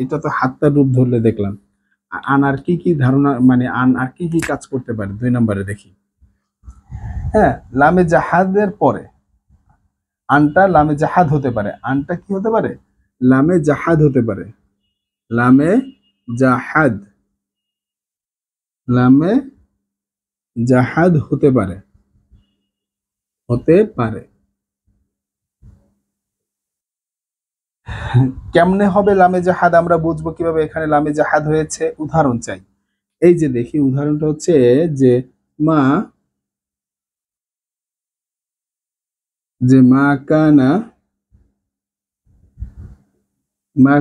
এটা তো হাত্তার রূপ ধরলে দেখলাম, আন আর কি কি ধারণা, মানে আন আর কি কি কাজ করতে পারে 2 নম্বরে দেখি। হ্যাঁ, লামে জাহাদের পরে আনটা লামে জাহাদ হতে পারে, আনটা কি হতে পারে, লামে জাহাদ হতে পারে, লামে জাহাদ, লামে জাহাদ হতে পারে, হতে পারে। কেমনে হবে লামে জাহাদ, আমরা বুঝবো কিভাবে এখানে লামে জাহাদ হয়েছে, উদাহরণ চাই। এই যে দেখি উদাহরণটা হচ্ছে যে মা, যে মা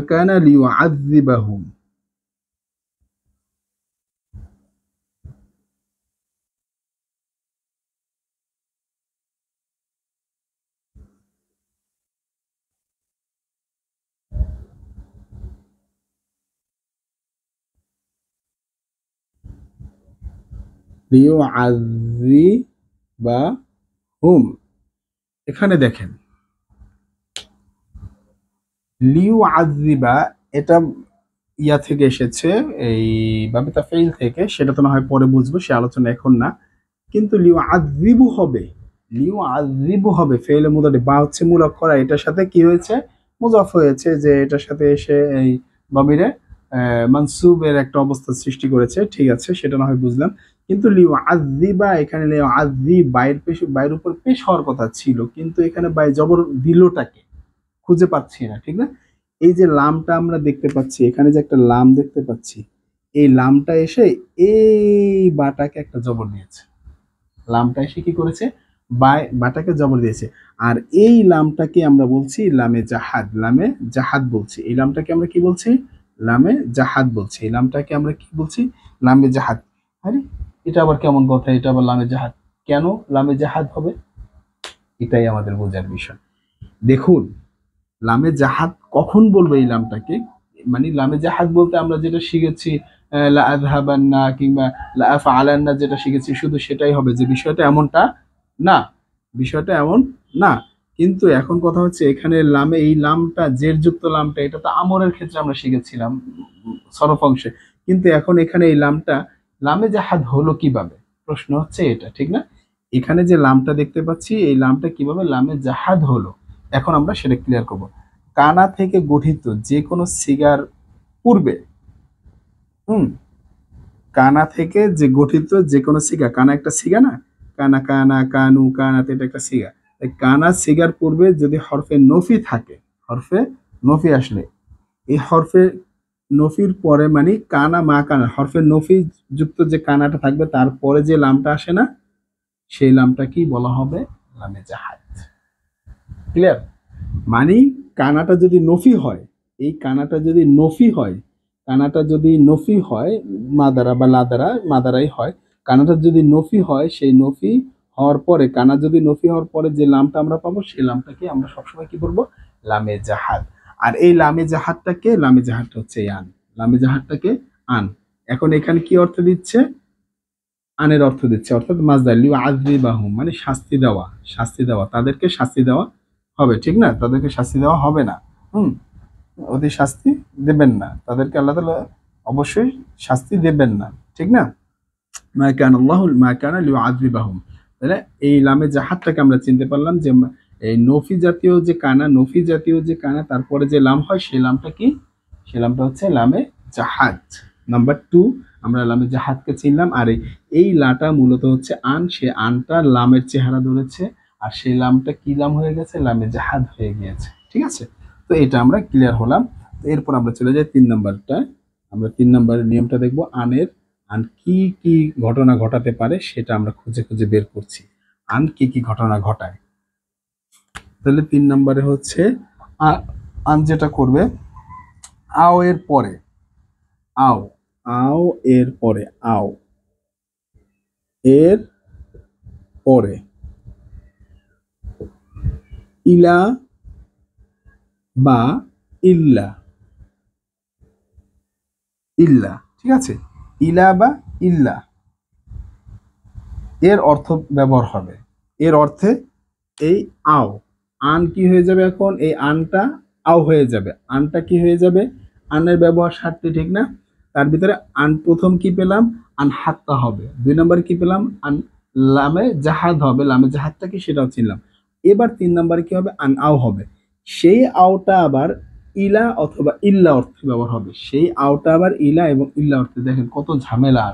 কানা লিউআযযিবাহুম, লিউআযযিবাহুম। এখানে দেখেন লিউআযযিবা, এটা ইয়া থেকে এসেছে, এই বাবে তাফঈল থেকে, সেটা তো না হয় পরে বুঝবো, সে আলোচনা এখন না। কিন্তু লিউআযযিবু হবে, লিউআযযিবু হবে ফেইলে মুদারি, বা হচ্ছে মূল অক্ষর, এটার সাথে কি হয়েছে, মুজাফ হয়েছে, যে এটার সাথে এসে এই দমিরে মানসুবের একটা অবস্থা সৃষ্টি করেছে, ঠিক আছে, সেটা না হয় বুঝলাম। কিন্তু লিউআযযিবা, এখানে লিউআযযিব বাইয়ের পেশ, বাইয়ের উপর পেশ হওয়ার কথা ছিল, কিন্তু এখানে বাই জবর দিলটাকে খুঁজে পাচ্ছি না, ঠিক না? এই যে লামটা আমরা দেখতে পাচ্ছি, এখানে যে একটা লাম দেখতে পাচ্ছি, এই লামটা এসে এই বাটাকে একটা জবর দিয়েছে, লামটা এসে কি করেছে, বাটাকে জবর দিয়েছে। আর এই লামটাকে আমরা বলছি লামে জাহাদ, লামে জাহাদ বলছি, এই লামটাকে আমরা কি বলছি, লামে জাহাদ বলছি, এই লামটাকে আমরা কি বলছি, লামে জাহাদ। আরে এটা আবার কেমন কথা, এটা আবার লামে জাহাদ, কেন লামে জাহাদ হবে, এটাই আমাদের বোঝার বিষয়। দেখুন, লামে জাহাদ কখন বলবো এই লামটাকে, মানে লামে জাহাদ বলতে আমরা যেটা শিখেছি লা আযহাবান্না কিংবা লা আফআলান্না, যেটা শিখেছি শুধু সেটাই হবে, যে বিষয়টা এমনটা না, বিষয়টা এমন না। কিন্তু এখন কথা হচ্ছে এখানে লামে, এই লামটা জেরযুক্ত লামটা, এটা তো আমরের ক্ষেত্রে আমরা শিখেছিলাম সরফ অংশে, কিন্তু এখন এখানে এই লামটা লামে জাহাদ হলো কিভাবে, প্রশ্ন হচ্ছে এটা, ঠিক না? এখানে যে লামটা দেখতে পাচ্ছি, এই লামটা কিভাবে লামে জাহাদ হলো, এখন আমরা সেটা ক্লিয়ার করব। কানা থেকে গঠিত যে কোনো সিগার পূর্বে, হুম, কানা থেকে যে গঠিত যে কোনো সিগা, কানা একটা সিগা না, কানা কানা কানু কানাতে, এটা একটা সিগা। তাই কানা সিগার পূর্বে যদি হরফে নফি থাকে, হরফে নফি আসলে এই হরফে নফির পরে মানে কানা মা কানা হরফে নফি যুক্ত যে কানাটা থাকবে তারপরে যে লামটা আসে না, সেই লামটা কি বলা হবে? লামে জাহাদ। ক্লিয়ার? মানে কানাটা যদি নফি হয়, এই কানাটা যদি নফি হয়, কানাটা যদি নফি হয়, মাদারা বা লাদারা মাদারাই হয়, কানাটা যদি নফি হয়, সেই নফি হওয়ার পরে কানা যদি নফি হওয়ার পরে যে লামটা আমরা পাবো সেই লামটাকে আমরা সবসময় কি করবো? লামে জাহাদ। আর এই লামে জাহাদটাকে, লামে জাহাদটা হচ্ছে আন, লামে জাহাদটাকে আন। এখন এখানে কি অর্থ দিচ্ছে? আনের অর্থ দিচ্ছে, অর্থাৎ মাজদার লিউ আযরিবাহুম মানে শাস্তি দেওয়া, শাস্তি দেওয়া, তাদেরকে শাস্তি দেওয়া হবে, ঠিক না? তাদেরকে শাস্তি দেওয়া হবে না। হুম, ওদের শাস্তি দেবেন না, তাদেরকে আল্লাহ তাআলা অবশ্যই শাস্তি দেবেন না, ঠিক না? মা কানা আল্লাহু মা কানা লিউআযিবাহুম। তাহলে এই লামে জাহাদটাকে আমরা চিনতে পারলাম যে এই নফি জাতীয় যে কানা, নফি জাতীয় যে কানা তারপরে যে লাম হয় সেই লামটা কি? সেই লামটা হচ্ছে লামে জাহাদ। নাম্বার 2 আমরা লামে জাহাদকে চিনলাম। আর এই লাটা মূলত হচ্ছে আন, সে আনটা লামের চেহারা ধরেছে আর সেই লামটা কি লাম হয়ে গেছে? লামে জাহাদ হয়ে গিয়েছে, ঠিক আছে? তো এটা আমরা ক্লিয়ার হলাম। তো এরপর আমরা চলে যাই 3 নাম্বারটা। আমরা 3 নাম্বারের নিয়মটা দেখব। আনের আন কি কি ঘটনা ঘটাতে পারে সেটা আমরা খুঁজে খুঁজে বের করছি। আন কি কি ঘটনা ঘটায়? তাহলে 3 নম্বরে হচ্ছে আন যেটা করবে আও এর পরে, আও, আও এর পরে, আও এর পরে ইলা বা ইল্লা, ইল্লা, ঠিক আছে? ইলা বা ইল্লা এর অর্থ ব্যবহার হবে। এর অর্থে এই আও, আন কি হয়ে যাবে? এখন এই আনটা আও হয়ে যাবে। আনটা কি হয়ে যাবে? আনের ব্যবহার সারটি, ঠিক না? তার ভিতরে আন প্রথম কি পেলাম? আন হাত্তা হবে। 2 নম্বর কি পেলাম? আন লামে জাহাদ হবে। লামে জাহাদটা কি সেটাও চিনলাম। এবার 3 নম্বরে কি হবে? আন আও হবে। সেই আওটা আবার ইলা অথবা ইল্লা অর্থে ব্যবহার হবে। সেই আওটা আবার ইলা এবং ইল্লা অর্থে। দেখেন কত ঝামেলা।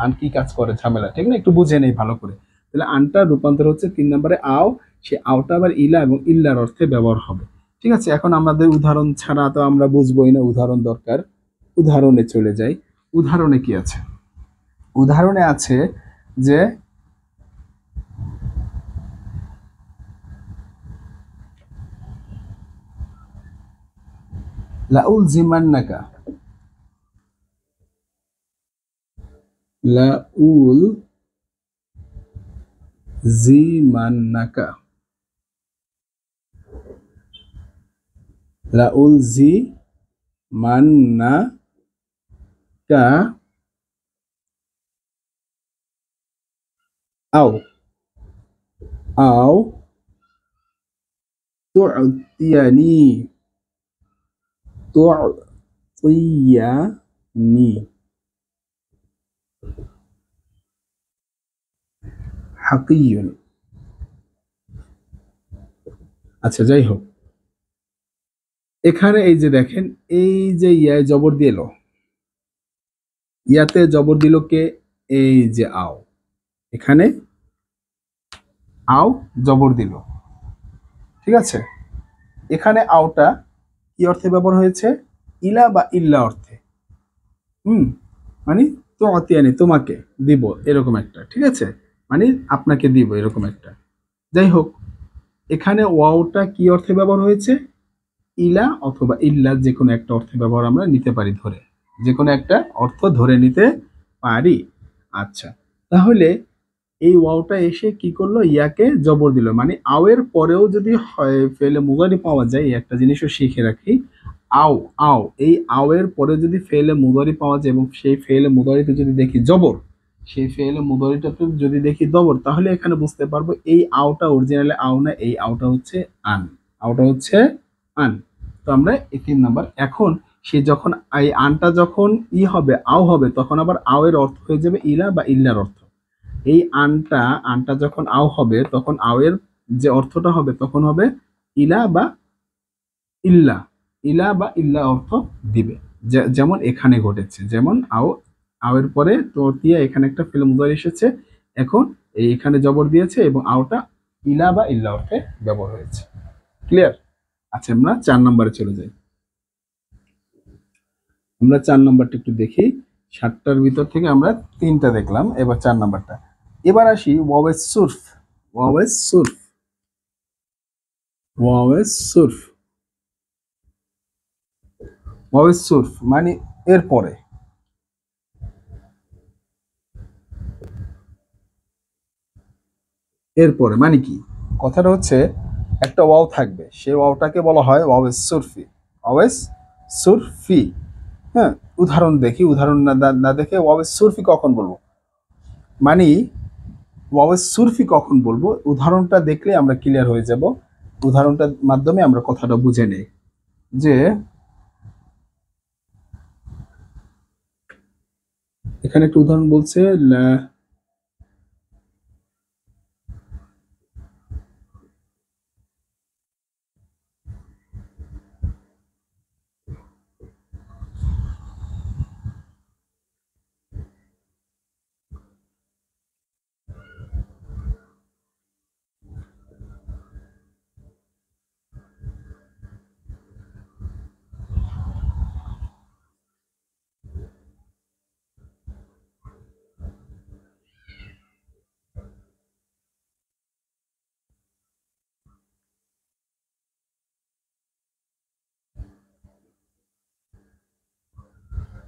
আন কি কাজ করে? ঝামেলা, ঠিক না? একটু বুঝে নেই ভালো করে। তাহলে আনটা রূপান্তর হচ্ছে 3 নম্বরে আও, সে আওটা আবার ইলা এবং ইল্লার অর্থে ব্যবহার হবে, ঠিক আছে? এখন আমাদের উদাহরণ ছাড়া তো আমরা বুঝবোই না, উদাহরণ দরকার। উদাহরণে চলে যাই। উদাহরণে কি আছে? উদাহরণে আছে যে লাউল জিমান্নাকা, লাউল জিমান্নাকা, লাউল জিমান্নাকা আও, আও তু'তিয়ানি, তু'তিয়ানি হাকিয়ুন। আচ্ছা, যাই হোক, এখানে এই যে দেখেন, এই যে ইয়ায় জবর দিয়ে এলো, ইয়াতে জবর দিল কে? এই যে আও, এখানে আও জবর দিল, ঠিক আছে? এখানে আওটা কি অর্থে ব্যবহার হয়েছে? ইলা বা ইল্লা অর্থে। হুম, মানে তো অতিয়ানি তোমাকে দিব এরকম একটা, ঠিক আছে? মানে আপনাকে দিব এরকম একটা। যাই হোক, এখানে ওয়াওটা কি অর্থে ব্যবহার হয়েছে? ইলা অথবা ইল্লা যে কোনো একটা অর্থে ব্যবহার আমরা নিতে পারি, ধরে যে কোনো একটা অর্থ ধরে নিতে পারি। আচ্ছা, তাহলে এই ওয়াওটা এসে কি করলো? ইয়াকে জবর দিল। মানে আওয়ের পরেও যদি হয় ফেলে মুদারি পাওয়া যায়, এই একটা জিনিসও শিখে রাখি। আও, আও, এই আওয়ের পরে যদি ফেলে মুদারি পাওয়া যায় এবং সেই ফেলে মুদারিতে যদি দেখি জবর, সেই ফেলে মুদারিটাতে যদি দেখি জবর, তাহলে এখানে বুঝতে পারবো এই আওটা অরিজিনালি আও না, এই আওটা হচ্ছে আন, আওটা হচ্ছে আন। তো আমরা এই 3 নাম্বার। এখন সে যখন এই আনটা যখন হবে আও হবে, তখন আবার আওয়ের অর্থ হয়ে যাবে ইলা বা ইল্লার অর্থ। এই আনটা, আনটা যখন আও হবে তখন আওয়ের যে অর্থটা হবে তখন হবে ইলা বা ইল্লা, ইলা বা ইল্লা অর্থ দিবে। যেমন এখানে ঘটেছে, যেমন আও, আওয়ের পরে ততিয়া এখানে একটা ফেল মুদারি এসেছে, এখন এখানে জবর দিয়েছে এবং আওটা ইলা বা ইল্লা অর্থে ব্যবহার হয়েছে। ক্লিয়ার? আচ্ছা, আমরা 4 নম্বরে চলে যাই। আমরা 4 নাম্বারটা একটু দেখি। 7টার ভিতর থেকে আমরা 3টা দেখলাম, এবার 4 নাম্বারটা। এবার আসি ওয়াওয়েস সুরফ। ওয়াওয়েস সুরফ, ওয়াওয়েস সুরফ, ওয়াওয়েস সুরফ মানে এর পরে, এরপরে মানে কি? কথাটা হচ্ছে একটা ওয়াও থাকবে, সেই ওয়াওটাকে বলা হয় ওয়াওয়েস সুরফি। ওয়াওয়েস সুরফি। হ্যাঁ, উদাহরণ দেখি, উদাহরণ না দেখে ওয়াওয়েস সুরফি কখন বলবো, মানে ওয়াওয়েস সুরফি কখন বলবো, উদাহরণটা দেখলে আমরা ক্লিয়ার হয়ে যাব। উদাহরণটার মাধ্যমে আমরা কথাটা বুঝে নেই যে এখানে একটা উদাহরণ বলছে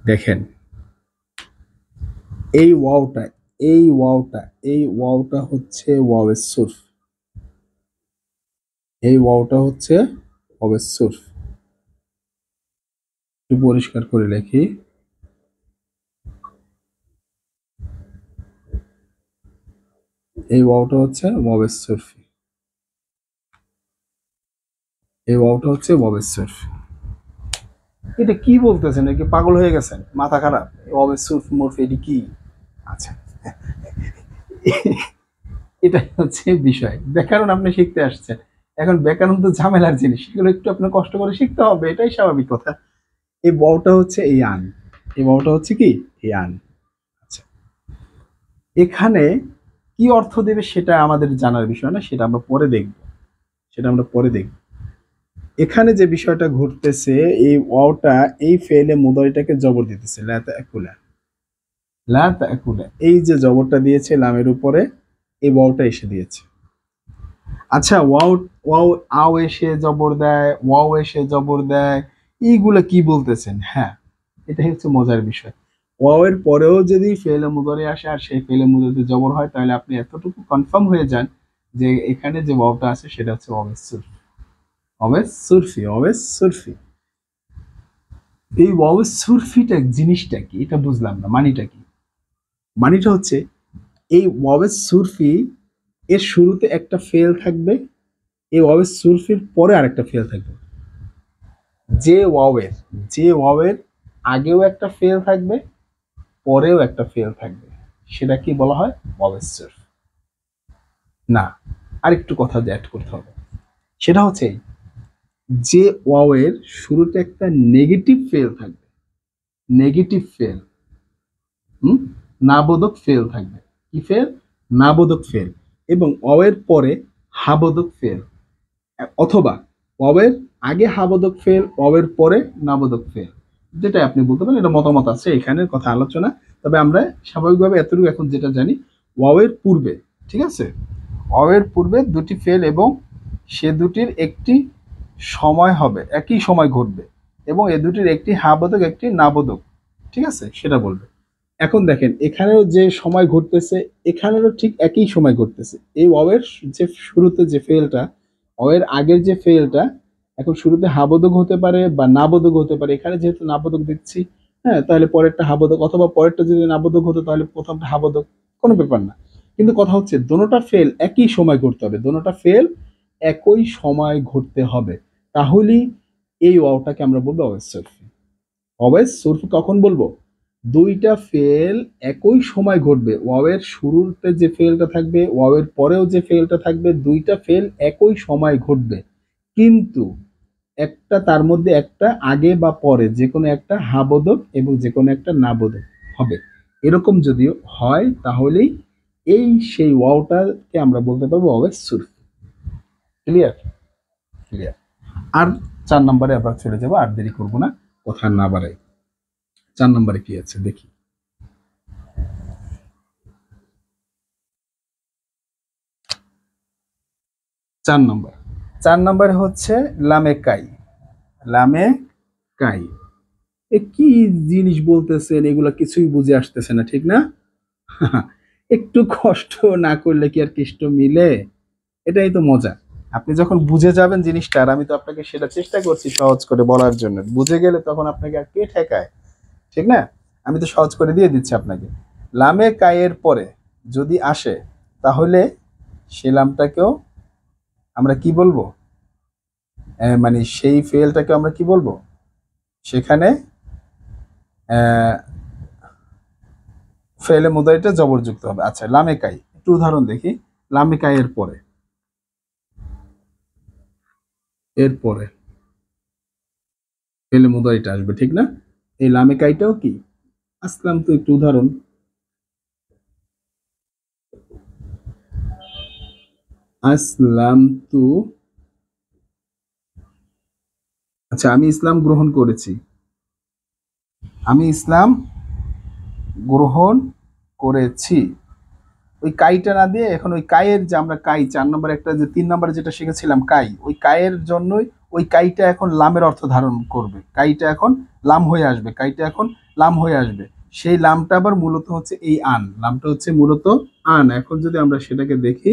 দেখেন এই ওয়াওটা, এই ওয়াওটা, এই ওয়াওটা হচ্ছে ওয়াওয়েস সুরফ। এই ওয়াওটা হচ্ছে ওয়াওয়েস সুরফ। একটু পরিষ্কার করে লিখি, এই ওয়াওটা হচ্ছে ওয়াওয়েস সুরফি। এই ওয়াওটা হচ্ছে ওয়াওয়েস সুরফি। এটা কি বলতেছেন? কি পাগল হয়ে গেছেন? মাথা খারাপ? ওয়াওয়েস সুরফ মুরফ এটি কি? আচ্ছা, এটাই হচ্ছে বিষয়। ব্যাকরণ আপনি শিখতে আসছেন, এখন ব্যাকরণ তো ঝামেলার জিনিস, সেগুলো একটু আপনার কষ্ট করে শিখতে হবে, এটাই স্বাভাবিক কথা। এই বউটা হচ্ছে এই আন, এই বউটা হচ্ছে কি এই আন। আচ্ছা, এখানে কি অর্থ দেবে সেটা আমাদের জানার বিষয় না, সেটা আমরা পরে দেখব, সেটা আমরা পরে দেখব। এখানে যে বিষয়টা ঘটতেছে, এই ওয়াওটা এই ফেলে মুদারিটাকে জবর দিতেছে, লা তাকুলা, লা তাকুলা, এই যে জবরটা দিয়েছে লামের উপরে, এই ওয়াওটা এসে দিয়েছে। আচ্ছা, ওয়াও, ওয়াও আও এসে জবর দেয়, ওয়াও এসে জবর দেয়, এইগুলা কি বলতেছেন? হ্যাঁ, এটাই হচ্ছে মজার বিষয়। ওয়াও এর পরেও যদি ফেলে মুদারি আসে আর সেই ফেলে মুদারিতে জবর হয়, তাহলে আপনি এতটুকু কনফার্ম হয়ে যান যে এখানে যে ওয়াওটা আছে সেটা হচ্ছে ওয়াওয়েস সুরফি। ওয়াওয়েস সুরফি, ওয়াওয়েস সুরফি। এই ওয়াওয়েস সুরফিটা জিনিসটা কি এটা বুঝলাম না, মানিটা কি? মানিটা হচ্ছে এই ওয়াওয়েস সুরফি এর শুরুতে একটা ফেল থাকবে, এই ওয়াওয়ের সুরফির পরে আরেকটা ফেল থাকবে। যে ওয়াওয়ের, যে ওয়াওয়ের আগেও একটা ফেল থাকবে, পরেও একটা ফেল থাকবে, সেটা কি বলা হয়? ওয়াওয়ের সুরফ। না, আরেকটু কথা অ্যাড করতে হবে। সেটা হচ্ছে যে ওয়াওয়ের শুরুতে একটা নেগেটিভ ফেল থাকবে, নেগেটিভ ফেল, নাবোধক ফেল থাকবে। কি ফেল? নাবোধক ফেল। এবং ওয়াওয়ের পরে হাবোধক ফেল, অথবা ওয়াওয়ের আগে হাবোধক ফেল, ওয়াওয়ের পরে নাবোধক ফেল, যেটা আপনি বলতে পারেন। এটা মতামত আছে, এখানের কথা আলোচনা। তবে আমরা স্বাভাবিকভাবে এতটুকু এখন যেটা জানি, ওয়াওয়ের পূর্বে, ঠিক আছে, ওয়াওয়ের পূর্বে দুটি ফেল এবং সে দুটির একটি সময় হবে, একই সময় ঘটবে, এবং এ দুটির একটি হাবোধক একটি নাবোধক, ঠিক আছে, সেটা বলবে। এখন দেখেন এখানেও যে সময় ঘটতেছে, এখানেরও ঠিক একই সময় ঘটতেছে। এই ওয়াওয়ের যে শুরুতে যে ফেলটা, ওয়াওয়ের আগের যে ফেলটা, এখন শুরুতে হাবোধক হতে পারে বা নাবোধক হতে পারে। এখানে যেহেতু নাবোধক দেখছি, হ্যাঁ, তাহলে পরেরটা হাবোধক, অথবা পরেরটা যদি নাবোধক হতো তাহলে প্রথমটা হাবোধক, কোনো ব্যাপার না। কিন্তু কথা হচ্ছে দোনোটা ফেল একই সময় ঘটতে হবে, দোনোটা ফেল একই সময় ঘটতে হবে, তাহলেই এই ওয়াওটাকে আমরা বলবো ওয়াওয়েস সুরফি। ওয়াওয়েস সুরফি কখন বলবো? দুইটা ফেল একই সময় ঘটবে, ওয়াওয়ের শুরুতে যে ফেলটা থাকবে, ওয়াওয়ের পরেও যে ফেলটা থাকবে, দুইটা ফেল একই সময় ঘটবে, কিন্তু একটা তার মধ্যে একটা আগে বা পরে যে কোনো একটা হাবোধক এবং যে কোনো একটা নাবোধক হবে। এরকম যদি হয় তাহলেই এই সেই ওয়াওটাকে আমরা বলতে পারবো ওয়াওয়েস সুরফি। ক্লিয়ার? ক্লিয়ার। আর 4 নম্বরে আবার চলে যাবো, আর দেরি করবো না, কথা না বাড়াই। 4 নম্বরে কি আছে দেখি। চার নম্বর, 4 নম্বরে হচ্ছে লামে কাই। লামে কাই, এ কি জিনিস বলতেছেন, এগুলা কিছুই বুঝে আসতেছে না, ঠিক না? একটু কষ্ট না করলে কি আর কৃষ্ট মিলে? এটাই তো মজা। আপনি যখন বুঝে যাবেন জিনিসটা, আর আমি তো আপনাকে সেটা চেষ্টা করছি সহজ করে বলার জন্য, বুঝে গেলে তখন আপনাকে আর কে ঠেকায়, ঠিক না? আমি তো সহজ করে দিয়ে দিচ্ছি আপনাকে। লামে কায়ের পরে যদি আসে, তাহলে সে লামটাকেও আমরা কি বলবো? মানে সেই ফেলটাকে আমরা কি বলবো? সেখানে ফেলে মুদারিটা জবরযুক্ত হবে। আচ্ছা, লামে কাই একটু উদাহরণ দেখি। লামে কায়ের পরে, এরপরে ফেলে মুদারিটা আসবে, ঠিক না? এই লামে কাইটাও কি আসলাম, তো একটু উদাহরণ। আসলাম তু, আচ্ছা আমি ইসলাম গ্রহণ করেছি, আমি ইসলাম গ্রহণ করেছি। ওই কাইটা না দিয়ে এখন ওই কায়ের যে আমরা কাই 4 নম্বর একটা যে 3 নম্বরে যেটা শিখেছিলাম কাই, ওই কায়ের জন্যই ওই কাইটা এখন লামের অর্থ ধারণ করবে। কাইটা এখন লাম হয়ে আসবে, কাইটা এখন লাম হয়ে আসবে। সেই লামটা আবার মূলত হচ্ছে এই আন, লামটা হচ্ছে মূলত আন। এখন যদি আমরা সেটাকে দেখি,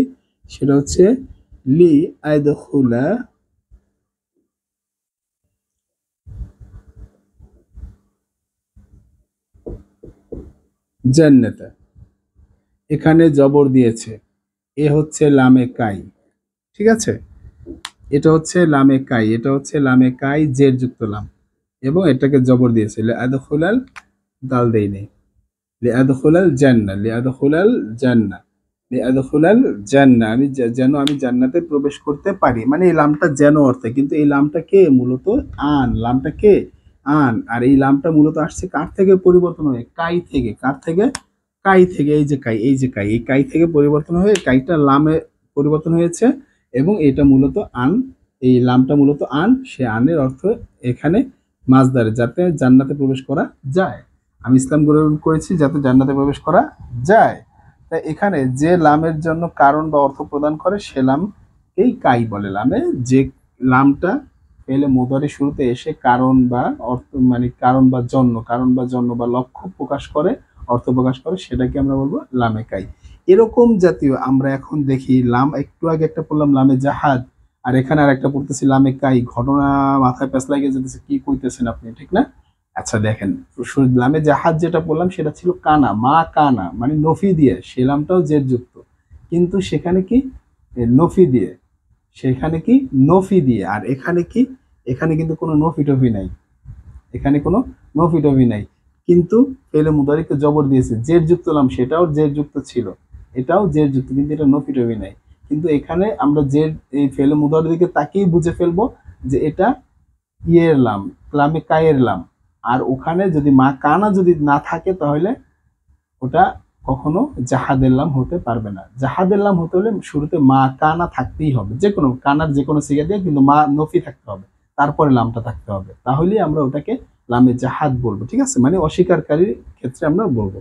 সেটা হচ্ছে লি আইদখুলা জান্নাতা, এখানে জবর দিয়েছে, এ হচ্ছে লামে কাই, ঠিক আছে? এটা হচ্ছে লামে কাই, এটা হচ্ছে লামে কাই জের যুক্ত লাম, এবং এটাকে জবর দিয়েছে লিআদখুলাল, দাল দেই নেই। লিআদখুলাল জান্নাহ, লিআদখুলাল জান্নাহ, লিআদখুলাল জান্নাহ, আমি যেন আমি জান্নাতে প্রবেশ করতে পারি, মানে এই লামটা যেন অর্থে, কিন্তু এই লামটা কে মূলত আন, লামটা কে আন। আর এই লামটা মূলত আসছে কার থেকে পরিবর্তন হয়ে? কাই থেকে। কার থেকে? কাই থেকে। এই যে কাই, এই যে কাই, এই কাই থেকে পরিবর্তন হয়ে কাইটা লামে পরিবর্তন হয়েছে, এবং এটা মূলত আন। এই লামটা মূলত আন, সে আনের অর্থ এখানে মাজদারে, যাতে জান্নাতে প্রবেশ করা যায়। আমি ইসলাম গ্রহণ করেছি যাতে জান্নাতে প্রবেশ করা যায়। তাই এখানে যে লামের জন্য কারণ বা অর্থ প্রদান করে সে লামকেই কাই বলে। লামে যে লামটা পেলে মুদারি শুরুতে এসে কারণ বা অর্থ, মানে কারণ বা জন্য, কারণ বা জন্য বা লক্ষ্য প্রকাশ করে, অর্থ প্রকাশ করে, সেটাকে আমরা বলবো লামে কাই। এরকম জাতীয় আমরা এখন দেখি লাম, একটু আগে একটা পড়লাম লামে জাহাজ, আর এখানে আর একটা পড়তেছি লামে কাই। ঘটনা মাথায় প্যাঁচ লাগিয়ে যেতেছে, কি কইতেছেন আপনি, ঠিক না? আচ্ছা দেখেন, লামে জাহাজ যেটা বললাম সেটা ছিল কানা, মা কানা মানে নফি দিয়ে, সেলামটাও জের যুক্ত, কিন্তু সেখানে কি নফি দিয়ে, সেখানে কি নফি দিয়ে। আর এখানে কি, এখানে কিন্তু কোনো নফি টফি নাই, এখানে কোনো নফি টফি নাই, কিন্তু ফেলে মুদারিকে জবর দিয়েছে, জের যুক্ত লাম, সেটাও জের যুক্ত ছিল, এটাও জের যুক্ত, কিন্তু এটা নফি টফি নাই। কিন্তু এখানে আমরা জের, এই ফেলে মুদারির দিকে তাকিয়ে বুঝে ফেলবো যে এটা ইয়ের লাম, লামে কায়ের লাম। আর ওখানে যদি মা কানা যদি না থাকে, তাহলে ওটা কখনো জাহাদের লাম হতে পারবে না। জাহাদের লাম হতে হলে শুরুতে মা কানা থাকতেই হবে, যে কোনো কানার যে কোনো সিগা দিয়ে, কিন্তু মা নফি থাকতে হবে, তারপরে লামটা থাকতে হবে, তাহলেই আমরা ওটাকে লামে জাহাদ বলবো, ঠিক আছে? মানে অস্বীকারীর ক্ষেত্রে আমরা বলবো।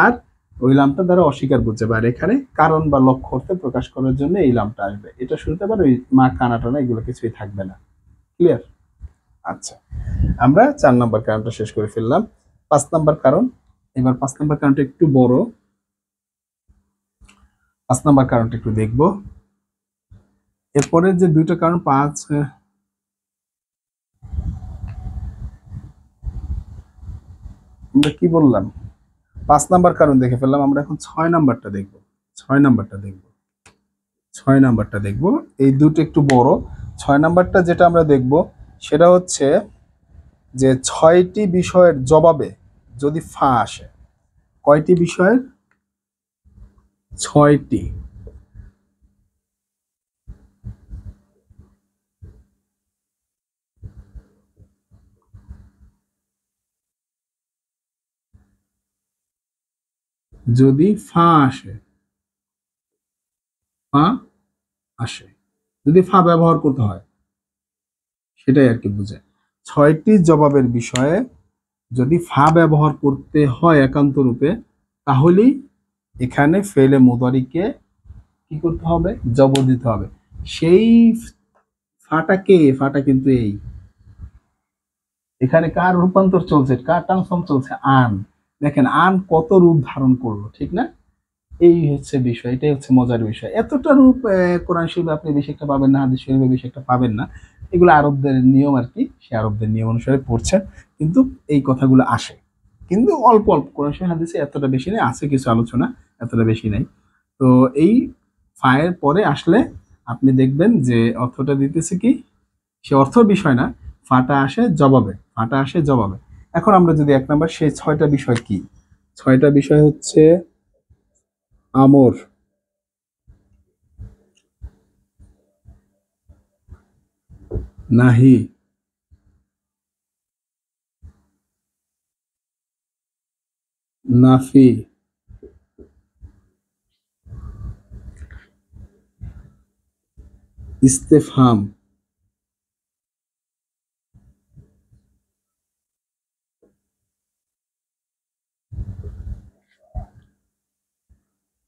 আর ওই লামটা দ্বারা অস্বীকার বুঝতে পারে, এখানে কারণ বা লক্ষ্য অর্থে প্রকাশ করার জন্য এই লামটা আসবে। এটা শুরুতে আবার ওই মা কানা টানা এগুলো কিছুই থাকবে না। ক্লিয়ার? আচ্ছা, আমরা 4 নম্বর কারণটা শেষ করে ফেললাম। 5 নম্বর কারণ, এবার 5 নম্বর কারণটা একটু বড়, 5 নম্বর কারণটা একটু দেখবো। এরপরে যে দুইটা কারণ, আমরা কি বললাম, 5 নম্বর কারণ দেখে ফেললাম, আমরা এখন 6 নম্বরটা দেখবো। 6 নম্বরটা দেখবো, 6 নম্বরটা দেখবো। এই দুটো একটু বড়। 6 নম্বরটা যেটা আমরা দেখবো সেটা হচ্ছে যে 6টি বিষয়ের জবাবে যদি ফা আসে। কয়টি বিষয়ের? 6টি। যদি ফা আসে, ফা আসে, যদি ফা ব্যবহার করতে হয়, সেটাই আর কি বুঝে। 6টি জবাবের বিষয়ে যদি ফা ব্যবহার করতে হয় একান্ত রূপে, তাহলেই এখানে ফেলে মুদারিকে কি করতে হবে, জবর দিতে হবে। সেই ফাটা কিন্তু এই, এখানে কার রূপান্তর চলছে, কার ট্রান্সফর্ম চলছে, আন। দেখেন আন কত রূপ ধারণ করলো, ঠিক না? এই হচ্ছে বিষয়, এটাই হচ্ছে মজার বিষয়। এতটা রূপ কোরআন শরীফে আপনি বেশি একটা পাবেন না, হাদিস শরীফে বেশি একটা পাবেন না। এগুলো আরবদের নিয়ম আর কি, সে আরবদের নিয়ম অনুসারে পড়ছে, কিন্তু এই কথাগুলো আসে, কিন্তু অল্প অল্প। কোরআন শরীফ হাদিসে এতটা বেশি নেই, আছে কিছু আলোচনা, এতটা বেশি নাই। তো এই ফায়ের পরে আসলে আপনি দেখবেন যে অর্থটা দিতেছে কি, সে অর্থ বিষয় না, ফাটা আসে জবাবে, ফাটা আসে জবাবে। এখন আমরা যদি এক নাম্বার, সেই ছয়টা বিষয় কি, ছয়টা বিষয় হচ্ছে আমর, নাহি, নাফি, ইস্তেফহাম,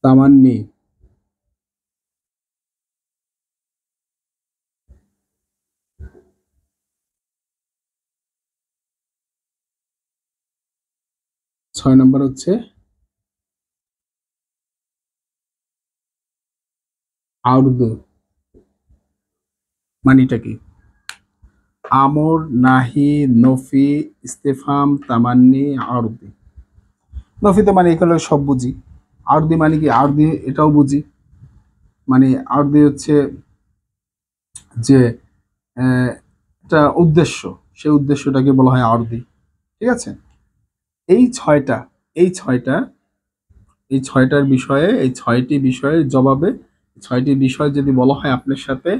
তামান্নি, 6 নম্বর হচ্ছে আউর্দ। মানিটা কি? আমর, নাহি, নফি, ইস্তেফহাম, তামান্নি, আউর্দি। নফি তো মানে এগুলো সব বুঝি। আউর্দি মানে কি, আউর্দি এটাও বুঝি, মানে আউর্দি হচ্ছে যে একটা উদ্দেশ্য, সেই উদ্দেশ্যটাকে বলা হয় আউর্দি। ঠিক আছে? এই ছয়টা, এই ছয়টা, এই ছয়টার বিষয়ে, এই ছয়টি বিষয়ের জবাবে, ছয়টি বিষয় যদি বলা হয় আপনার সাথে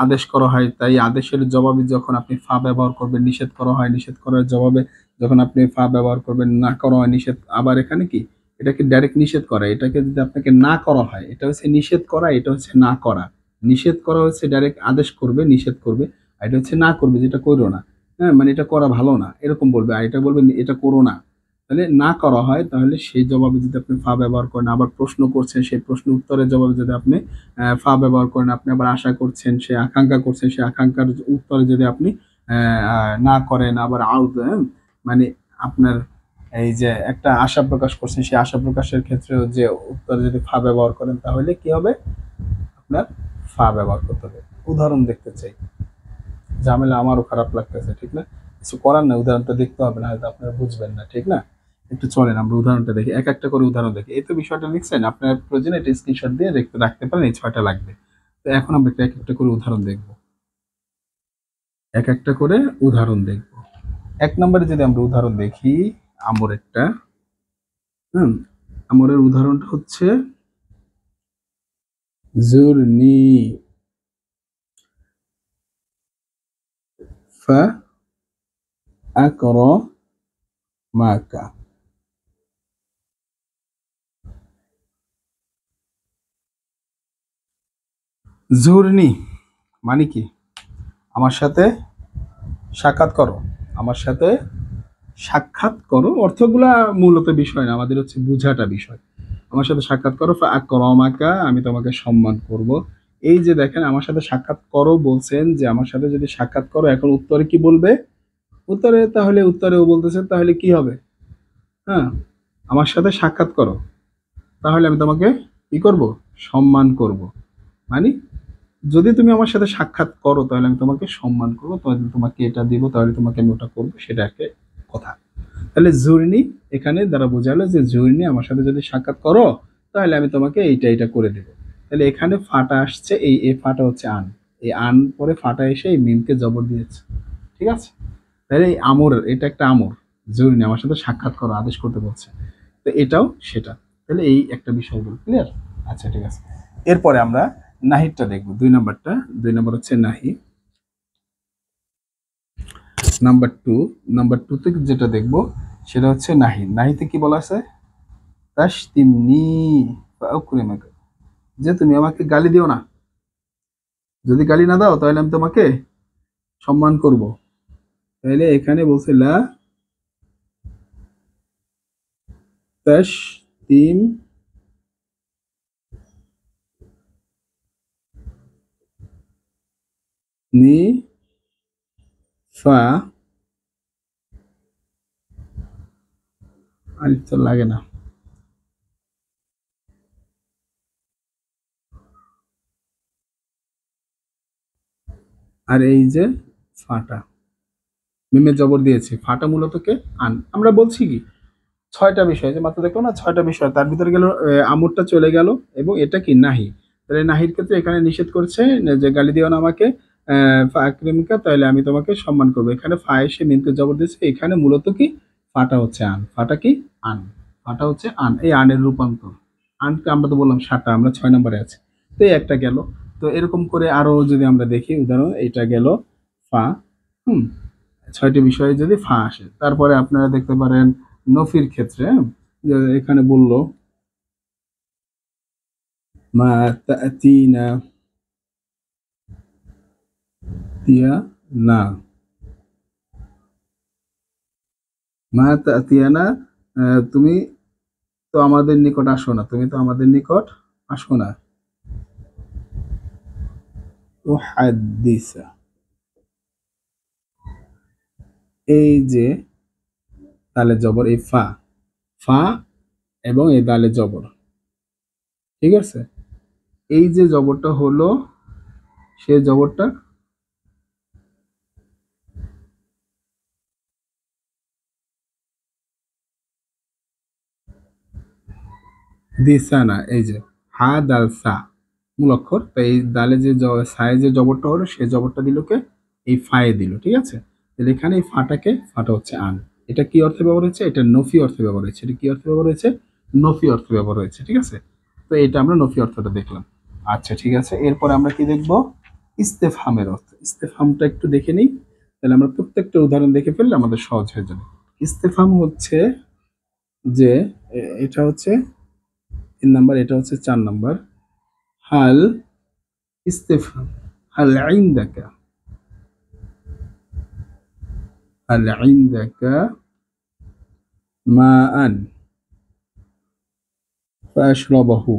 আদেশ করা হয়, তাই আদেশের জবাবে যখন আপনি ফা ব্যবহার করবেন, নিষেধ করা হয়, নিষেধ করার জবাবে যখন আপনি ফা ব্যবহার করবেন, না করা হয় নিষেধ। আবার এখানে কি, এটাকে ডাইরেক্ট নিষেধ করা, এটাকে যদি আপনাকে না করা হয়, এটা হচ্ছে নিষেধ করা, এটা হচ্ছে না করা। নিষেধ করা হচ্ছে ডাইরেক্ট আদেশ করবে, নিষেধ করবে। আর এটা হচ্ছে না করবে, যেটা করো না, হ্যাঁ, মানে এটা করা ভালো না এরকম বলবে, আর এটা বলবে এটা করো না। তাহলে না করা হয়, তাহলে সেই জবাবে যদি আপনি ফা ব্যবহার করেন, আবার প্রশ্ন করছেন, সেই প্রশ্ন উত্তরের জবাবে যদি আপনি ফা ব্যবহার করেন, আপনি আবার আশা করছেন, সে আকাঙ্ক্ষা করছেন, সেই আকাঙ্ক্ষার উত্তরে যদি আপনি না করেন, আবার আউট, মানে আপনার এই যে একটা আশা প্রকাশ করছেন, সেই আশা প্রকাশের ক্ষেত্রে যে উত্তরে যদি ফা ব্যবহার করেন, তাহলে কি হবে, আপনার ফা ব্যবহার করতে হবে। উদাহরণ দেখতে চাই, ঝামেলা আমারও খারাপ লাগতেছে, ঠিক না? কিছু করার না, উদাহরণটা দেখতে হবে, না হয়তো আপনারা বুঝবেন না, ঠিক না? একটু চলেন আমরা উদাহরণটা দেখি, এক একটা করে উদাহরণ দেখি। এই তো বিষয়টা লিখছেন, আপনার প্রয়োজনে এটা স্ক্রিনশট দিয়ে রাখতে পারেন, এই ছয়টা লাগবে। তো এখন আমরা এক একটা করে উদাহরণ দেখব, এক একটা করে উদাহরণ দেখব। এক নম্বরে যদি আমরা উদাহরণ দেখি, আমরেরটা, হুম, আমরের উদাহরণটা হচ্ছে জুরনি, ফা আকরামাকা। জুরনি মানে কি, আমার সাথে সাক্ষাৎ করো, আমার সাথে সাক্ষাৎ করো। অর্থগুলা মূলত বিষয় না, আমাদের হচ্ছে বুঝাটা বিষয়। আমার সাথে সাক্ষাৎ করো, আকরামাকা, আমি তোমাকে সম্মান করব। এই যে দেখেন, আমার সাথে সাক্ষাৎ করো বলছেন, যে আমার সাথে যদি সাক্ষাৎ করো, এখন উত্তরে কি বলবে, উত্তরে, তাহলে উত্তরেও বলতেছেন, তাহলে কি হবে, হ্যাঁ, আমার সাথে সাক্ষাৎ করো, তাহলে আমি তোমাকে কি করব, সম্মান করব। মানে যদি তুমি আমার সাথে সাক্ষাৎ করো, তাহলে আমি তোমাকে সম্মান করবো, তাহলে তোমাকে এটা দিব, তাহলে তোমাকে আমি ওটা করবো, সেটা একটা কথা। তাহলে জুরনি এখানে দ্বারা বোঝালো যে জুরনি, আমার সাথে যদি সাক্ষাৎ করো, তাহলে আমি তোমাকে এইটা এটা করে দেবো। তাহলে এখানে ফাটা আসছে, এই ফাটা হচ্ছে আন, এই আন পরে ফাটা এসে এই মিমকে জবর দিয়েছে, ঠিক আছে? তাহলে এই আমর, এটা একটা আমর, জরুরি আমার সাথে সাক্ষাৎ করো, আদেশ করতে বলছে। তো এটাও সেটা। তাহলে এই একটা বিষয় বল, ক্লিয়ার? আচ্ছা, ঠিক আছে। এরপরে আমরা নাহিরটা দেখবো, 2 নম্বরটা। 2 নম্বর হচ্ছে নাহি। নাম্বার টু থেকে যেটা দেখবো, সেটা হচ্ছে নাহি। নাহিতে কি বলা আছে, তাশতিমনি ফাউকরিমাকা, যে তুমি আমাকে গালি দিও না, যদি গালি না দাও, তাহলে আমি তোমাকে সম্মান করব। তাহলে এখানে বলছে লা তাস তিন নি ফা আলিফ তো লাগে না, আর এই যে ফাটা, মিমে জবর দিয়েছে, ফাটা মূলত কে আন। আমরা বলছি কি ছয়টা বিষয়, যে মাত্র দেখলো না ছয়টা বিষয়, তার ভিতরে গেল আমরটা চলে গেল, এবং এটা কি নাহি। তাহলে নাহির ক্ষেত্রে এখানে নিষেধ করছে যে গালি দিও না আমাকে, ফা আকরিমকা, তাহলে আমি তোমাকে সম্মান করবো। এখানে ফা এসে মিমকে জবর দিয়েছে, এখানে মূলত কি ফাটা হচ্ছে আন, ফাটা কি আন, ফাটা হচ্ছে আন, এই আনের রূপান্তর। আনকে আমরা তো বললাম সাটা, আমরা 6 নম্বরে আছি, তো এই একটা গেল। তো এরকম করে আরো যদি আমরা দেখি উদাহরণ, এটা গেল ফা, হুম, 6টি বিষয়ে যদি ফা আসে। তারপরে আপনারা দেখতে পারেন নফির ক্ষেত্রে, হ্যাঁ, যে এখানে বলল মা তাতিনা তিয়া না, মা তাতিয়ানা, তুমি তো আমাদের নিকট আসো না, তুমি তো আমাদের নিকট আসো না। উহাদ্দিসা, এই যে দালে জবর, এই ফা, ফা এবং এই দালে জবর, ঠিক আছে, এই যে জবরটা হলো, সে জবরটা দিসা না, এই যে হা দাল সা মূল অক্ষর, তো এই দালে যে সায়ে যে জবরটা হলো, সে জবরটা দিল কে, এই ফায়ে দিল, ঠিক আছে। তাহলে এখানে এই ফাটাকে, ফাটা হচ্ছে আন, এটা কি অর্থে ব্যবহার হয়েছে, এটা নফি অর্থে ব্যবহার হয়েছে, এটা কি অর্থে ব্যবহার হয়েছে, নফি অর্থে ব্যবহার হয়েছে, ঠিক আছে। তো এটা আমরা নফি অর্থটা দেখলাম। আচ্ছা ঠিক আছে, এরপরে আমরা কি দেখব, ইস্তেফহামের অর্থ। ইস্তেফহামটা একটু দেখে নিই, তাহলে আমরা প্রত্যেকটা উদাহরণ দেখে ফেললে আমাদের সহজ হয়ে যাবে। ইস্তেফহাম হচ্ছে যে এটা হচ্ছে 3 নাম্বার, এটা হচ্ছে 4 নাম্বার। হাল ইস্তেফহাম, হাল ইনদাকা, হাল ইনদাকা মাআন ফাশরাবাহু।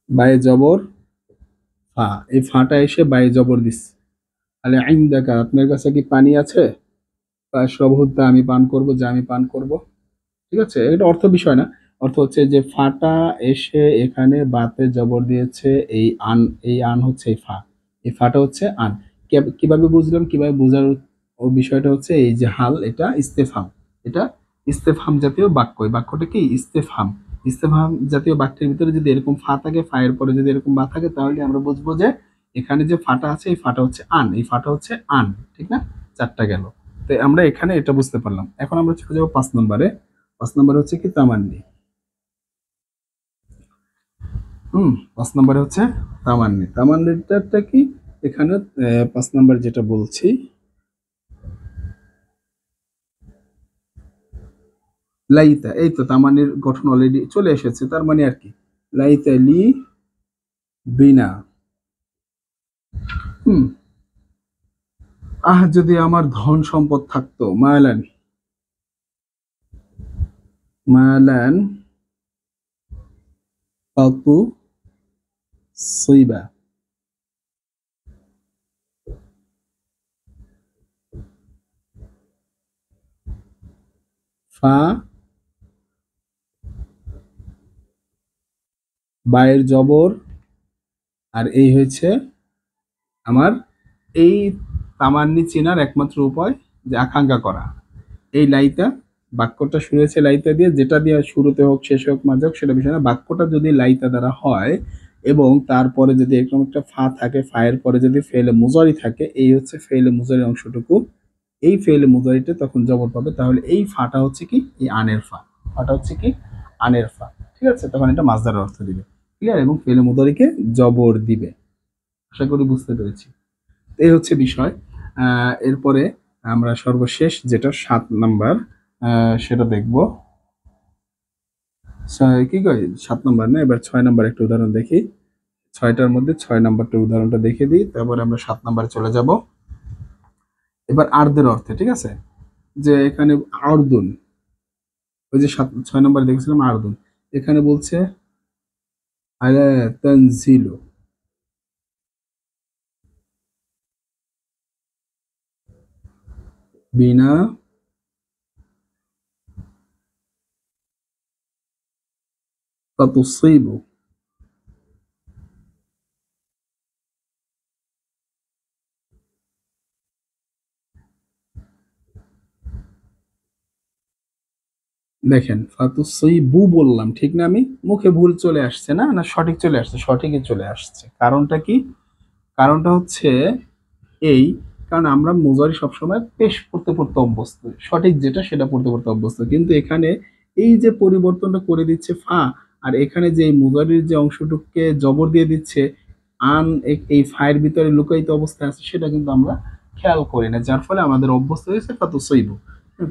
বায়ে জবর ফা, এই ফাটা এসে বায়ে জবর দিচ্ছে, তাহলে ইনদাকা, আপনার কাছে কি পানি আছে, ফাশরাবাহু, তা আমি পান করব, যা আমি পান করব, ঠিক আছে। এটা অর্থ বিষয় না, অর্থ হচ্ছে যে ফাটা এসে এখানে বাতে জবর দিয়েছে, এই আন, এই আন হচ্ছে এই ফা, এই ফাটা হচ্ছে আন। কিভাবে বুঝলাম, কিভাবে বোঝার ও বিষয়টা হচ্ছে এই যে হাল, এটা ইস্তেফহাম, এটা ইস্তেফহাম জাতীয় বাক্য, এই বাক্যটা কি ইস্তেফহাম। ইস্তেফহাম জাতীয় বাক্যের ভিতরে যদি এরকম ফা থাকে, ফা এর পরে যদি এরকম বা থাকে, তাহলে আমরা বুঝবো যে এখানে যে ফাটা আছে, এই ফাটা হচ্ছে আন, এই ফাটা হচ্ছে আন, ঠিক না। 4টা গেল। তো আমরা এখানে এটা বুঝতে পারলাম। এখন আমরা চলে যাবো 5 নম্বরে। 5 নম্বরে হচ্ছে কি তামান্নি। 5 নম্বরে হচ্ছে তামান্নি। তামান্নিটা কি, এখানে 5 নম্বর যেটা বলছি, লাইতা, এই তো তামান্নির গঠন অলরেডি চলে এসেছে, তার মানে আর কি লাইতা লি বিনা, হুম, যদি আমার ধন সম্পদ থাকতো, মালান, মালান পাতু সইবা, ফা বায়ের জবর, আর এই হয়েছে আমার এই তামান্নি চেনার একমাত্র উপায়, যে আকাঙ্ক্ষা করা। এই লাইতা, বাক্যটা শুরু হয়েছে লাইতা দিয়ে, যেটা দিয়ে শুরুতে হোক শেষে হোক মাঝে হোক সেটা বিষয় না, বাক্যটা যদি লাইতা দ্বারা হয় এবং তারপরে যদি এরকম একটা ফা থাকে, ফায়ের পরে যদি ফেলে মুজারি থাকে, এই হচ্ছে ফেলে মুজারি অংশটুকু, এই ফেলে মুজারিটা তখন জবর পাবে, তাহলে এই ফাটা হচ্ছে কি এই আনের ফা, ফাটা হচ্ছে কি আনের ফা, ঠিক আছে, তখন এটা মাজদারের অর্থ দিবে, ক্লিয়ার, এবং ফেলে মুজারিকে জবর দিবে। আশা করি বুঝতে পেরেছি। এই হচ্ছে বিষয়। এরপরে আমরা সর্বশেষ যেটা 7 নাম্বার, সেটা দেখব। কি কয় 7 নাম্বার না, এবার 6 নাম্বার একটা উদাহরণ দেখি। 6টার মধ্যে 6 নাম্বারটা উদাহরণটা দেখে দিই, তারপরে আমরা 7 নাম্বারে চলে যাব। এবার আর্দের অর্থে, ঠিক আছে, যে এখানে আর্দুন, ওই যে 6 নম্বরে দেখেছিলাম আর্দুন, এখানে বলছে আলা তানজিলু, বিনা তাতুসিবু। দেখেন ফাতুসিবু বললাম ঠিক না, আমি মুখে ভুল চলে আসছে না, না সঠিক চলে আসছে? সঠিকই চলে আসছে। কারণটা কি? কারণটা হচ্ছে এই, কারণ আমরা মুজারি সবসময় পেশ পড়তে পড়তে অভ্যস্ত, সঠিক যেটা সেটা পড়তে পড়তে অভ্যস্ত, কিন্তু এখানে এই যে পরিবর্তনটা করে দিচ্ছে ফা, আর এখানে যে এই মুজারির যে অংশটুকুকে জবর দিয়ে দিচ্ছে আন, এই ফায়ের ভিতরে লুকায়িত অবস্থায় আছে, সেটা কিন্তু আমরা খেয়াল করি না, যার ফলে আমাদের অভ্যস্ত হয়েছে ফাতুসইবু।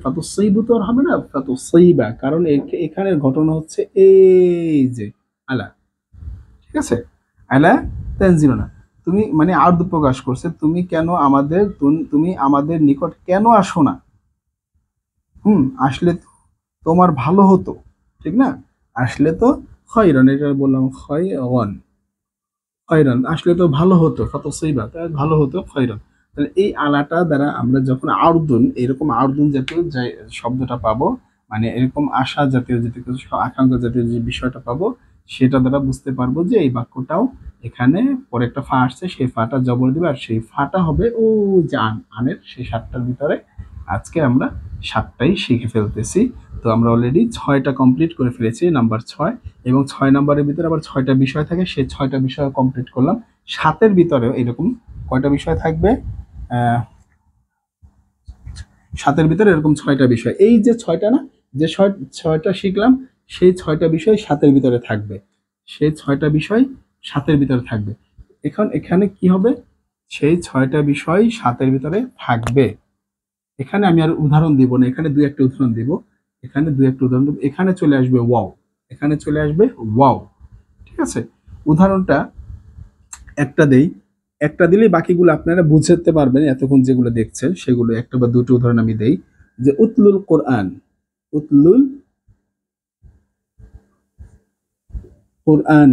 ফাতুসইবু তো আর হবে না, ফাতুসইবা, কারণ এখানের ঘটনা হচ্ছে এই যে আলা, ঠিক আছে, আলা তানজিলু না, তুমি মানে আর্দ প্রকাশ করছে, তুমি কেন আমাদের, তুমি আমাদের নিকট কেন আসো না? আসলে তো তোমার ভালো হতো, ঠিক না? আসলে তো খয়রান, এটা বললাম খয়রান, খয়রান আসলে তো ভালো হতো, কত সইবা তাই ভালো হতো খয়রান। তাহলে এই আলাটা দ্বারা আমরা যখন আর্দুন, এরকম আর্দুন জাতীয় যে শব্দটা পাবো, মানে এরকম আশা জাতীয় যেটা কিছু আকাঙ্ক্ষা জাতীয় যে বিষয়টা পাবো, সেটা দ্বারা বুঝতে পারবো যে এই বাক্যটাও এখানে পরে একটা ফা আসছে, সেই ফাটা জবর দিবে, আর সেই ফাটা হবে ও যে আনের সেই 7টার ভিতরে আজকে আমরা 7টাই শিখে ফেলতেছি। তো আমরা অলরেডি 6টা কমপ্লিট করে ফেলেছি, নাম্বার 6, এবং 6 নম্বরের ভিতরে আবার 6টা বিষয় থাকে, সেই 6টা বিষয় কমপ্লিট করলাম। 7এর ভিতরেও এরকম কয়টা বিষয় থাকবে? আহ 7এর ভিতরে এরকম 6টা বিষয়, এই যে 6টা না, যে 6টা শিখলাম, সেই 6টা বিষয় 7এর ভিতরে থাকবে, সেই 6টা বিষয় 7এর ভিতরে থাকবে। এখন এখানে কি হবে? সেই 6টা বিষয় 7এর ভিতরে থাকবে। এখানে আমি আর উদাহরণ দিব না, এখানে দুই একটা উদাহরণ দিব, এখানে দুই একটা উদাহরণ দেব, এখানে চলে আসবে ওয়াও, এখানে চলে আসবে ওয়াও, ঠিক আছে। উদাহরণটা একটা দেই, একটা দিলেই বাকিগুলো আপনারা বুঝতে পারবেন, এতক্ষণ যেগুলো দেখছেন সেগুলো একটা বা দুটো উদাহরণ আমি দেই। যে উতলুল কোরআন, উতলুল কোরআন,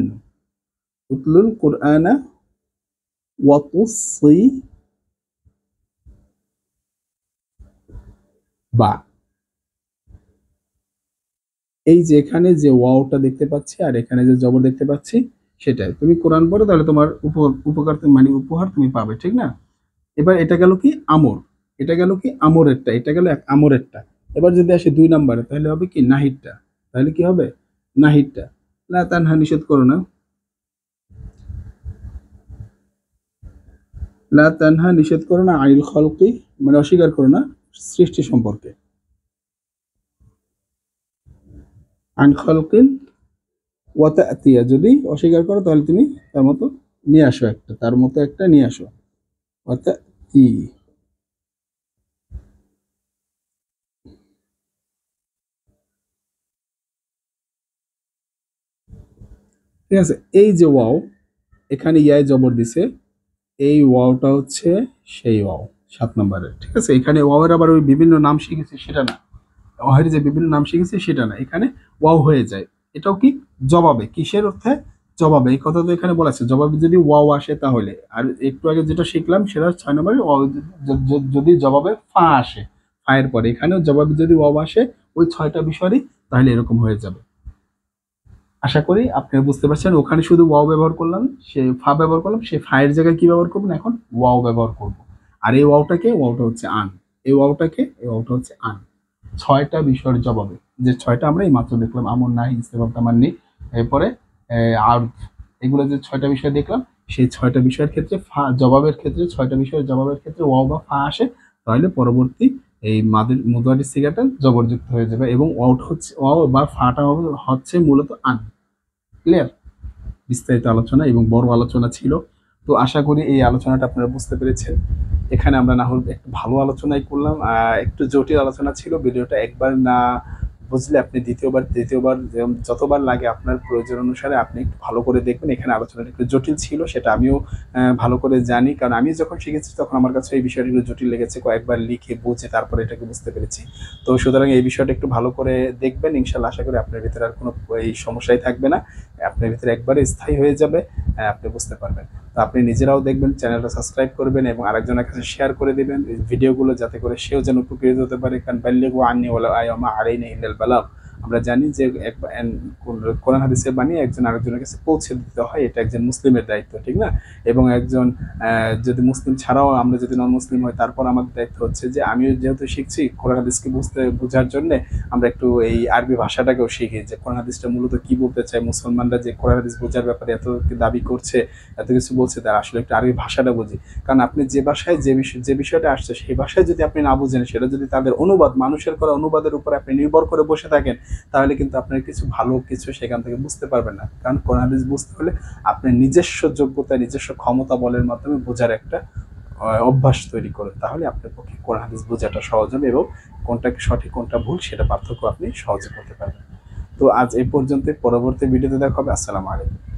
উতলুল কোরআনা ওয়াতুসি বা, এই যে এখানে যে ওয়াওটা দেখতে পাচ্ছি আর এখানে যে জবর দেখতে পাচ্ছি, সেটাই তুমি কোরআন পড়ো তাহলে তোমার উপকার মানে উপহার তুমি পাবে, ঠিক না? এবার এটা গেল কি আমর, এটা গেল কি আমরেরটা, এটা গেল এক আমরেরটা। এবার যদি আসে 2 নম্বরে, তাহলে হবে কি নাহিদটা, তাহলে কি হবে? নাহিদটা, লা তানহা নিষেধ করো না, লা তানহা নিষেধ করো না, আইল খলকি মানে অস্বীকার করো না সৃষ্টি সম্পর্কে, আন খলকিন ওয়াতাতিয়া, যদি অস্বীকার করো তাহলে তুমি তার মতো নিয়ে আসো একটা, তার মতো একটা নিয়ে আসো, ওয়াতাতি, ঠিক আছে। এই যে ওয়াও, এখানে ইয়ায় জবর দিছে, এই ওয়াওটা হচ্ছে সেই ওয়াও 7 নম্বরের, ঠিক আছে। এখানে ওয়াওয়ের আবার ওই বিভিন্ন নাম শিখেছি সেটা না, ওয়াহের যে বিভিন্ন নাম শিখেছি সেটা না, এখানে ওয়াও হয়ে যায়। এটাও কি জবাবে, কিসের অর্থে? জবাবে, এই কথা তো এখানে বলা আছে, জবাবে যদি ওয়াও আসে তাহলে। আর একটু আগে যেটা শিখলাম সেটা 6 নম্বরে, ওয়াও যদি জবাবে ফা আসে, ফায়ের পরে এখানেও জবাবে যদি ওয়াও আসে ওই 6টা বিষয়ই, তাহলে এরকম হয়ে যাবে। আশা করি আপনারা বুঝতে পারছেন, ওখানে শুধু ওয়াও ব্যবহার করলাম, সে ফা ব্যবহার করলাম, সেই ফায়ের জায়গায় কি ব্যবহার করবেন, এখন ওয়াও ব্যবহার করব। আর এই ওয়াওটাকে, ওয়াওটা হচ্ছে আন, এই ওয়াওটাকে, এই ওয়াওটা হচ্ছে আন। 6টা বিষয়ের জবাবে, যে 6টা আমরা এই মাত্র দেখলাম, আমর নাই, ইস্তেফাম তামান্নি, এরপরে আর এগুলো যে 6টা বিষয় দেখলাম, সেই 6টা বিষয়ের ক্ষেত্রে জবাবের ক্ষেত্রে, 6টা বিষয়ের জবাবের ক্ষেত্রে ওয়াও বা ফা আসে, তাহলে পরবর্তী এই মুদারি সিগাটা জবরযুক্ত হয়ে যাবে, এবং ওয়াও হচ্ছে, ওয়াও বা ফাটা হচ্ছে মূলত আন। ক্লিয়ার? বিস্তারিত আলোচনা এবং বড় আলোচনা ছিল। তো আশা করি এই আলোচনাটা আপনারা বুঝতে পেরেছেন। এখানে আমরা না হলে একটু ভালো আলোচনাই করলাম, একটু জটিল আলোচনা ছিল, ভিডিওটা একবার না বুঝলে আপনি দ্বিতীয়বার যতবার লাগে আপনার প্রয়োজন অনুসারে আপনি একটু ভালো করে দেখবেন। এখানে আলোচনাটা একটু জটিল ছিল, সেটা আমিও ভালো করে জানি। কারণ আমি যখন শিখেছি তখন আমার কাছে এই বিষয়টা একটু জটিল লেগেছে। কয়েকবার লিখে বুঝে তারপরে এটাকে বুঝতে পেরেছি। তো সুতরাং এই বিষয়টা একটু ভালো করে দেখবেন। ইনশাআল্লাহ আশা করি আপনার ভিতরে আর কোনো এই সমস্যাই থাকবে না। আপনার ভিতরে একবারে স্থায়ী হয়ে যাবে। আপনি বুঝতে পারবেন। তো আপনি নিজেরাও দেখবেন, চ্যানেলটা সাবস্ক্রাইব করবেন এবং আরেকজনের কাছে শেয়ার করে দিবেন এই ভিডিওগুলো, যাতে করে সেও যেন উপকৃত হতে পারে। কারণ বাল্লিগু আন্নি ওয়ালাউ আয়া ওয়া মা আলাইনা ইল্লাল বালাগ। আমরা জানি যে কোরআন হাদিসের বাণী একজন আরেকজনের কাছে পৌঁছে দিতে হয়, এটা একজন মুসলিমের দায়িত্ব, ঠিক না? এবং একজন যদি মুসলিম ছাড়াও আমরা যদি নন মুসলিম হয়, তারপর আমাদের দায়িত্ব হচ্ছে যে আমিও যেহেতু শিখছি কোরআন হাদিসকে বোঝার জন্য আমরা একটু এই আরবি ভাষাটাকেও শিখি, যে কোরআন হাদিসটা মূলত কি বলতে চায়। মুসলমানরা যে কোরআন হাদিস বোঝার ব্যাপারে এত দাবি করছে, এত কিছু বলছে, তারা আসলে একটু আরবি ভাষাটা বুঝি। কারণ আপনি যে ভাষায় যে বিষয়টা আসছে সেই ভাষায় যদি আপনি না বুঝেন, সেটা যদি তাদের অনুবাদ, মানুষের করা অনুবাদের উপর আপনি নির্ভর করে বসে থাকেন, তাহলে কিন্তু আপনার কিছু ভালো কিছু সেখান থেকে বুঝতে পারবেন না। কারণ কোরআন হাদিস বুঝতে হলে আপনার নিজস্ব যোগ্যতা, নিজস্ব ক্ষমতা বলের মাধ্যমে বোঝার একটা অভ্যাস তৈরি করুন। তাহলে আপনার পক্ষে কোরআন হাদিস বোঝাটা সহজ হবে এবং কোনটা সঠিক কোনটা ভুল সেটা পার্থক্য আপনি সহজে করতে পারবেন। তো আজ এই পর্যন্ত, পরবর্তী ভিডিওতে দেখা হবে। আসসালামু আলাইকুম।